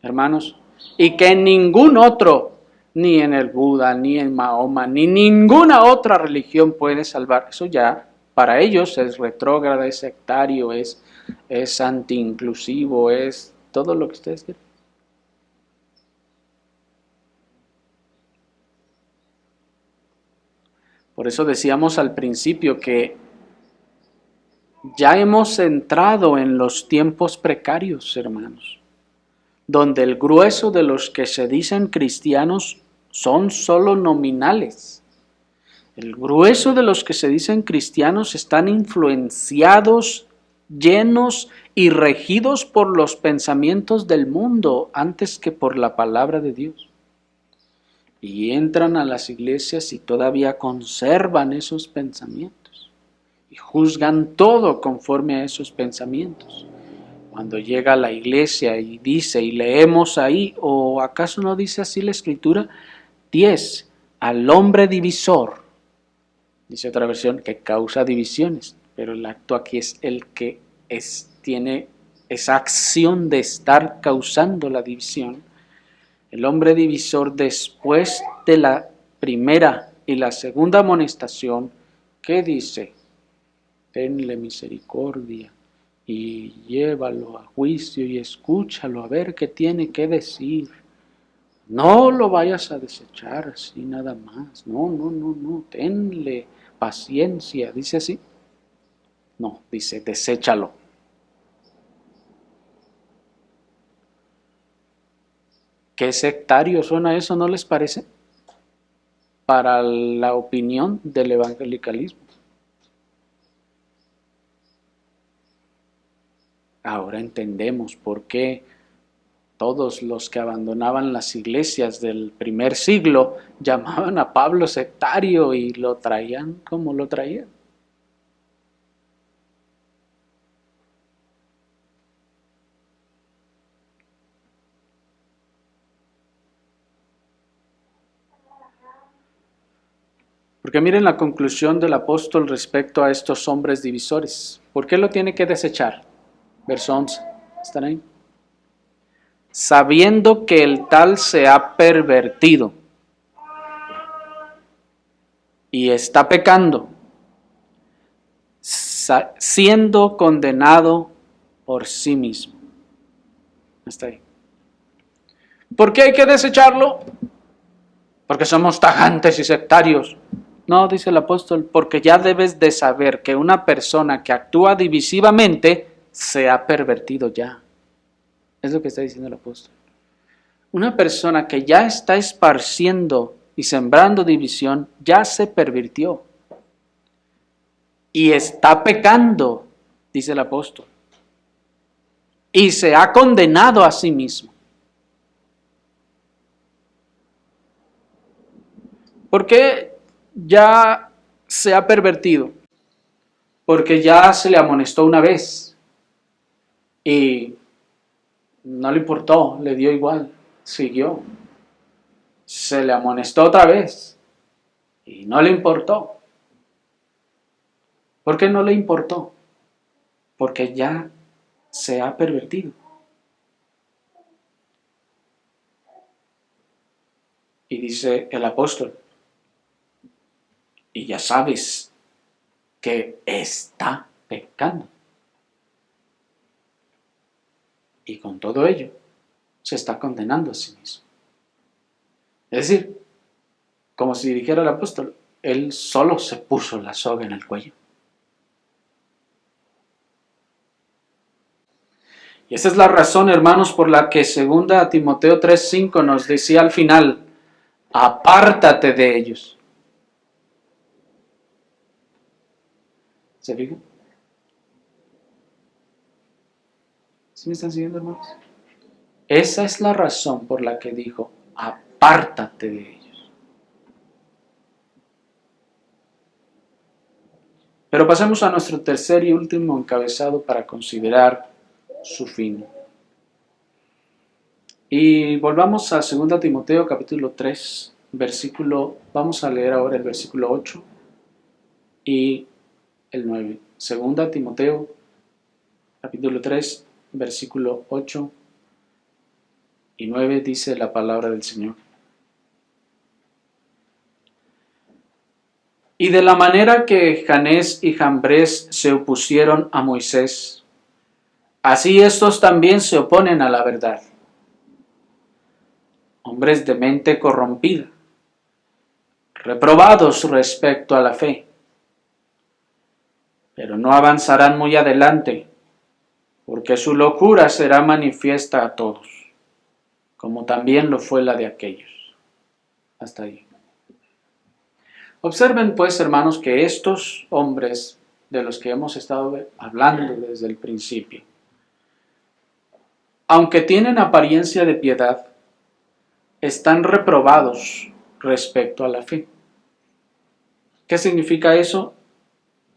hermanos, y que ningún otro, ni en el Buda, ni en Mahoma, ni ninguna otra religión puede salvar. Eso ya para ellos es retrógrado, es sectario, es anti-inclusivo, es todo lo que ustedes quieran. Por eso decíamos al principio que ya hemos entrado en los tiempos precarios, hermanos, donde el grueso de los que se dicen cristianos son solo nominales. El grueso de los que se dicen cristianos están influenciados, llenos y regidos por los pensamientos del mundo antes que por la palabra de Dios. Y entran a las iglesias y todavía conservan esos pensamientos y juzgan todo conforme a esos pensamientos. Cuando llega a la iglesia y dice, y leemos ahí, ¿o acaso no dice así la Escritura? 10, al hombre divisor, dice otra versión, que causa divisiones, pero el acto aquí es el que tiene esa acción de estar causando la división. El hombre divisor, después de la primera y la segunda amonestación, ¿qué dice? Tenle misericordia y llévalo a juicio y escúchalo a ver qué tiene que decir. No lo vayas a desechar así nada más. No. Tenle paciencia. ¿Dice así? No, dice deséchalo. ¿Qué sectario suena eso, no les parece? Para la opinión del evangelicalismo. Ahora entendemos por qué todos los que abandonaban las iglesias del primer siglo llamaban a Pablo sectario y lo traían como lo traían. Porque miren la conclusión del apóstol respecto a estos hombres divisores. ¿Por qué lo tiene que desechar? Verso 11. ¿Están ahí? Sabiendo que el tal se ha pervertido y está pecando, siendo condenado por sí mismo. Está ahí. ¿Por qué hay que desecharlo? Porque somos tajantes y sectarios. No, dice el apóstol, porque ya debes de saber que una persona que actúa divisivamente se ha pervertido ya. Es lo que está diciendo el apóstol. Una persona que ya está esparciendo y sembrando división, ya se pervirtió. Y está pecando, dice el apóstol. Y se ha condenado a sí mismo. ¿Por qué ya se ha pervertido? Porque ya se le amonestó una vez y no le importó, le dio igual, siguió. Se le amonestó otra vez y no le importó. ¿Por qué no le importó? Porque ya se ha pervertido. Y dice el apóstol, y ya sabes que está pecando. Y con todo ello, se está condenando a sí mismo. Es decir, como si dijera el apóstol, él solo se puso la soga en el cuello. Y esa es la razón, hermanos, por la que 2 Timoteo 3:5 nos decía al final, apártate de ellos. ¿Se fijan? ¿Sí me están siguiendo, hermanos? Esa es la razón por la que dijo, apártate de ellos. Pero pasemos a nuestro tercer y último encabezado para considerar su fin. Y volvamos a 2 Timoteo capítulo 3, vamos a leer ahora el versículo 8 y el 9. 2 Timoteo capítulo 3, versículo 8 y 9 dice la palabra del Señor. Y de la manera que Janés y Jambres se opusieron a Moisés, así estos también se oponen a la verdad. Hombres de mente corrompida, reprobados respecto a la fe, pero no avanzarán muy adelante, porque su locura será manifiesta a todos, como también lo fue la de aquellos. Hasta ahí. Observen pues, hermanos, que estos hombres de los que hemos estado hablando desde el principio, aunque tienen apariencia de piedad, están reprobados respecto a la fe. ¿Qué significa eso?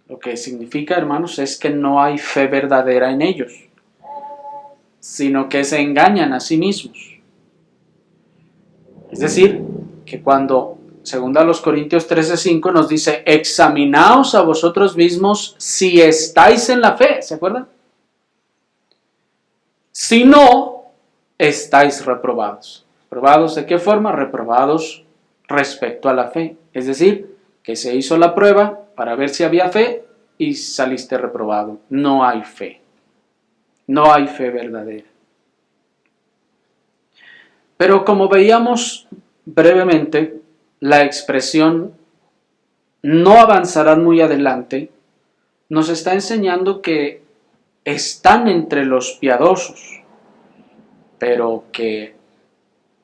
Lo que significa, hermanos, es que no hay fe verdadera en ellos, sino que se engañan a sí mismos. Es decir, que cuando, según a los Corintios 13:5, nos dice, examinaos a vosotros mismos si estáis en la fe, ¿se acuerdan? Si no, estáis reprobados. ¿Reprobados de qué forma? Reprobados respecto a la fe. Es decir, que se hizo la prueba para ver si había fe y saliste reprobado. No hay fe. No hay fe verdadera. Pero como veíamos brevemente, la expresión no avanzarán muy adelante nos está enseñando que están entre los piadosos, pero que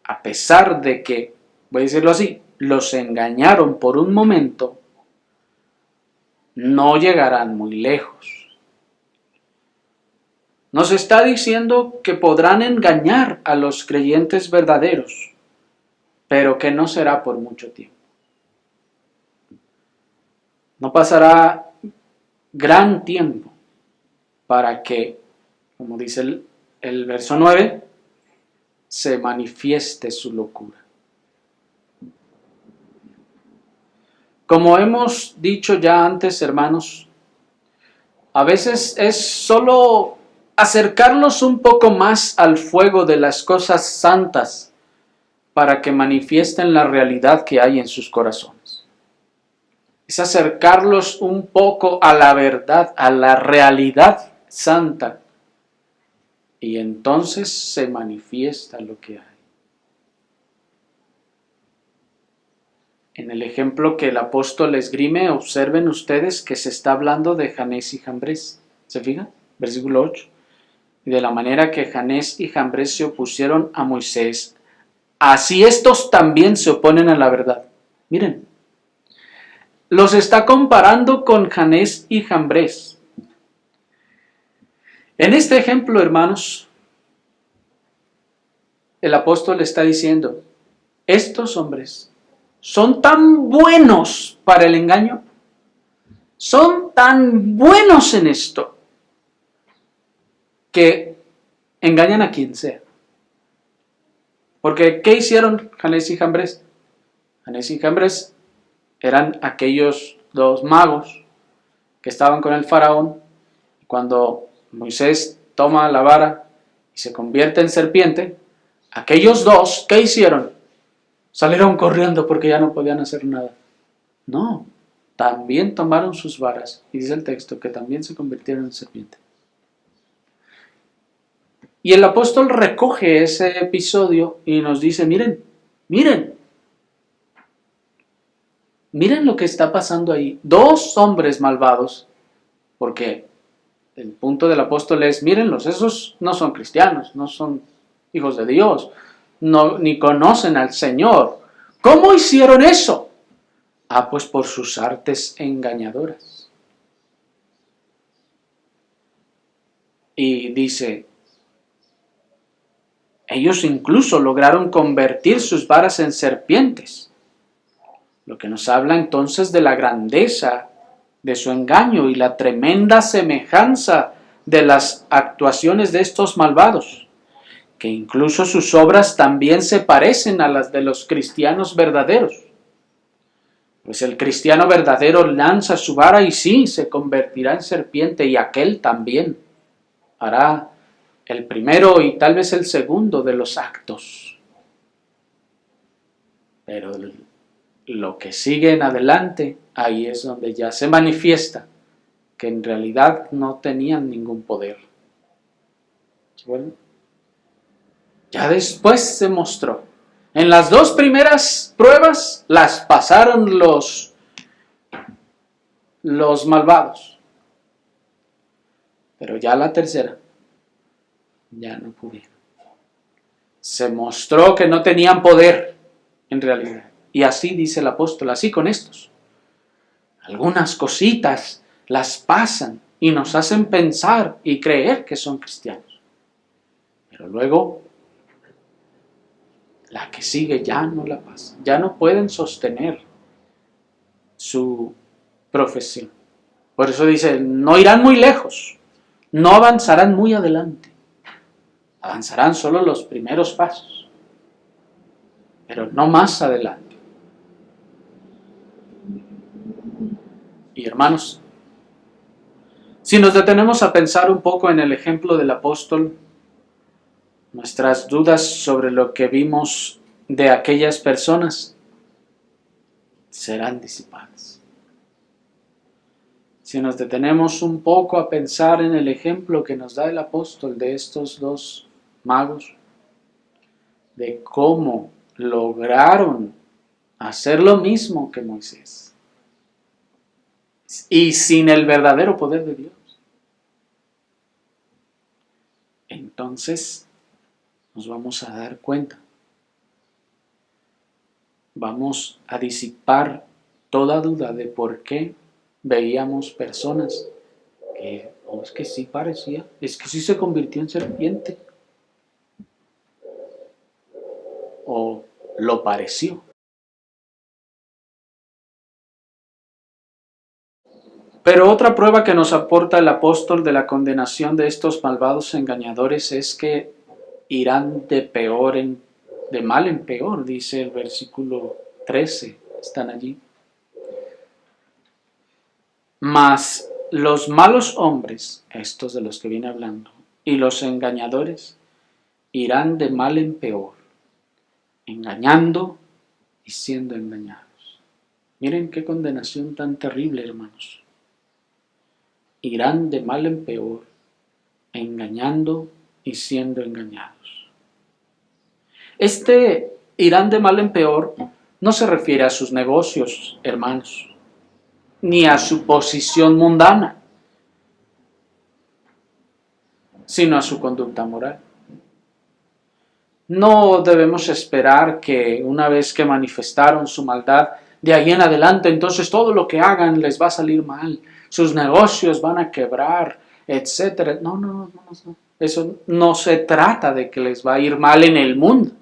a pesar de que, voy a decirlo así, los engañaron por un momento, no llegarán muy lejos. Nos está diciendo que podrán engañar a los creyentes verdaderos, pero que no será por mucho tiempo. No pasará gran tiempo para que, como dice el verso 9, se manifieste su locura. Como hemos dicho ya antes, hermanos, a veces es solo acercarnos un poco más al fuego de las cosas santas para que manifiesten la realidad que hay en sus corazones. Es acercarlos un poco a la verdad, a la realidad santa, y entonces se manifiesta lo que hay. En el ejemplo que el apóstol esgrime, observen ustedes que se está hablando de Janés y Jambres. ¿Se fijan? Versículo 8. Y de la manera que Janés y Jambres se opusieron a Moisés, así estos también se oponen a la verdad. Miren, los está comparando con Janés y Jambres. En este ejemplo, hermanos, el apóstol está diciendo, estos hombres son tan buenos para el engaño, son tan buenos en esto, que engañan a quien sea. Porque, ¿qué hicieron Janés y Jambres? Janés y Jambres eran aquellos dos magos que estaban con el faraón. Cuando Moisés toma la vara y se convierte en serpiente, aquellos dos, ¿qué hicieron? Salieron corriendo porque ya no podían hacer nada. No, también tomaron sus varas, y dice el texto que también se convirtieron en serpiente. Y el apóstol recoge ese episodio y nos dice, miren lo que está pasando ahí. Dos hombres malvados, porque el punto del apóstol es, mírenlos, esos no son cristianos, no son hijos de Dios, no, ni conocen al Señor. ¿Cómo hicieron eso? Pues por sus artes engañadoras. Y dice, ellos incluso lograron convertir sus varas en serpientes, lo que nos habla entonces de la grandeza de su engaño y la tremenda semejanza de las actuaciones de estos malvados, que incluso sus obras también se parecen a las de los cristianos verdaderos. Pues el cristiano verdadero lanza su vara y sí, se convertirá en serpiente, y aquel también. hará el primero y tal vez el segundo de los actos. Pero lo que sigue en adelante, ahí es donde ya se manifiesta que en realidad no tenían ningún poder. Bueno, ya después se mostró. En las dos primeras pruebas las pasaron los malvados. Pero ya la tercera, ya no pudieron. Se mostró que no tenían poder, en realidad. Y así dice el apóstol, así con estos. Algunas cositas las pasan y nos hacen pensar y creer que son cristianos. Pero luego, la que sigue ya no la pasa. Ya no pueden sostener su profesión. Por eso dice, no irán muy lejos, no avanzarán muy adelante. Avanzarán solo los primeros pasos, pero no más adelante. Y hermanos, si nos detenemos a pensar un poco en el ejemplo del apóstol, nuestras dudas sobre lo que vimos de aquellas personas serán disipadas. Si nos detenemos un poco a pensar en el ejemplo que nos da el apóstol de estos dos magos, de cómo lograron hacer lo mismo que Moisés, y sin el verdadero poder de Dios, entonces nos vamos a dar cuenta, vamos a disipar toda duda de por qué veíamos personas que, es que sí parecía, es que sí se convirtió en serpiente, o lo pareció. Pero otra prueba que nos aporta el apóstol de la condenación de estos malvados engañadores es que irán de mal en peor, dice el versículo 13, están allí. Mas los malos hombres, estos de los que viene hablando, y los engañadores, irán de mal en peor, engañando y siendo engañados. Miren qué condenación tan terrible, hermanos. Irán de mal en peor, engañando y siendo engañados. Este irán de mal en peor no se refiere a sus negocios, hermanos, ni a su posición mundana, sino a su conducta moral. No debemos esperar que una vez que manifestaron su maldad, de ahí en adelante, entonces todo lo que hagan les va a salir mal, sus negocios van a quebrar, etc. No. Eso no se trata de que les va a ir mal en el mundo.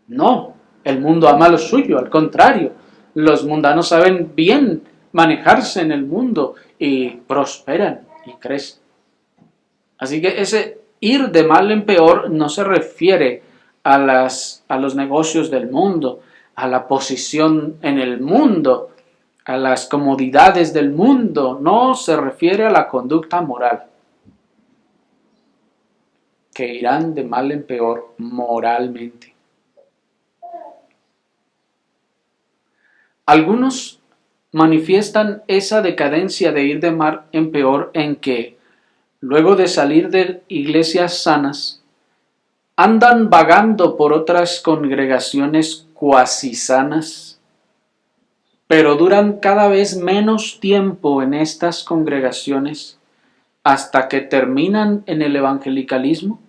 No, el mundo ama lo suyo, al contrario, los mundanos saben bien manejarse en el mundo y prosperan y crecen. Así que ese ir de mal en peor no se refiere a los negocios del mundo, a la posición en el mundo, a las comodidades del mundo, no se refiere a la conducta moral, que irán de mal en peor moralmente. Algunos manifiestan esa decadencia de ir de mal en peor en que, luego de salir de iglesias sanas, andan vagando por otras congregaciones cuasi sanas, pero duran cada vez menos tiempo en estas congregaciones hasta que terminan en el evangelicalismo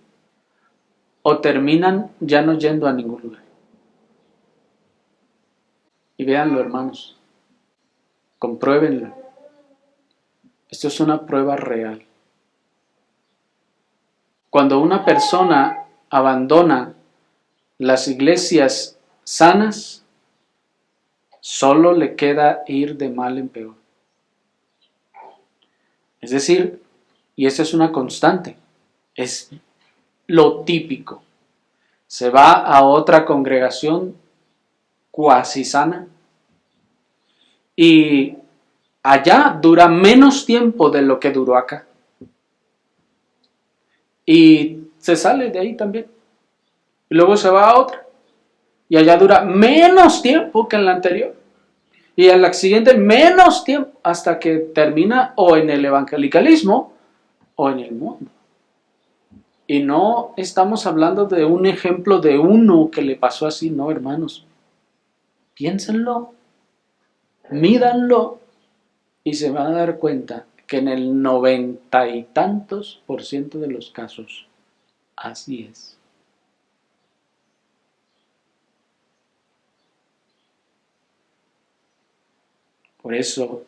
o terminan ya no yendo a ningún lugar. Y véanlo, hermanos, compruébenlo. Esto es una prueba real. Cuando una persona abandona las iglesias sanas, solo le queda ir de mal en peor. Es decir, y esa es una constante, es lo típico. Se va a otra congregación cuasi sana y allá dura menos tiempo de lo que duró acá. y se sale de ahí también. Y luego se va a otra. Y allá dura menos tiempo que en la anterior. Y en la siguiente menos tiempo hasta que termina o en el evangelicalismo o en el mundo. Y no estamos hablando de un ejemplo de uno que le pasó así, no, hermanos. Piénsenlo, mídanlo y se van a dar cuenta que en el 90 y tantos % de los casos así es. Por eso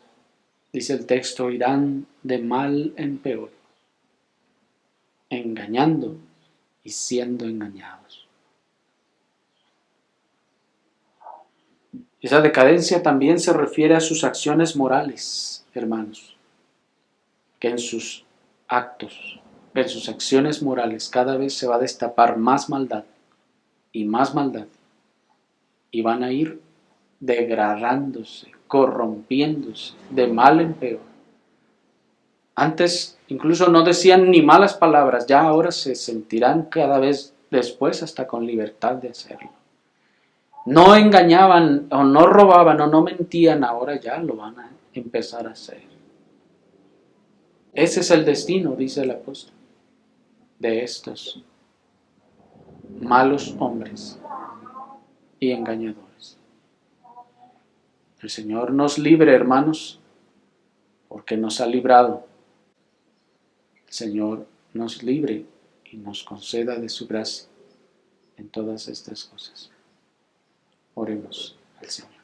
dice el texto, irán de mal en peor, engañando y siendo engañados. Esa decadencia también se refiere a sus acciones morales, hermanos, que en sus actos, en sus acciones morales, cada vez se va a destapar más maldad, y van a ir degradándose, corrompiéndose, de mal en peor. Antes incluso no decían ni malas palabras, ya ahora se sentirán cada vez después hasta con libertad de hacerlo. No engañaban o no robaban o no mentían, ahora ya lo van a empezar a hacer. Ese es el destino, dice el apóstol, de estos malos hombres y engañadores. El Señor nos libre, hermanos, porque nos ha librado. El Señor nos libre y nos conceda de su gracia en todas estas cosas. Oremos al Señor.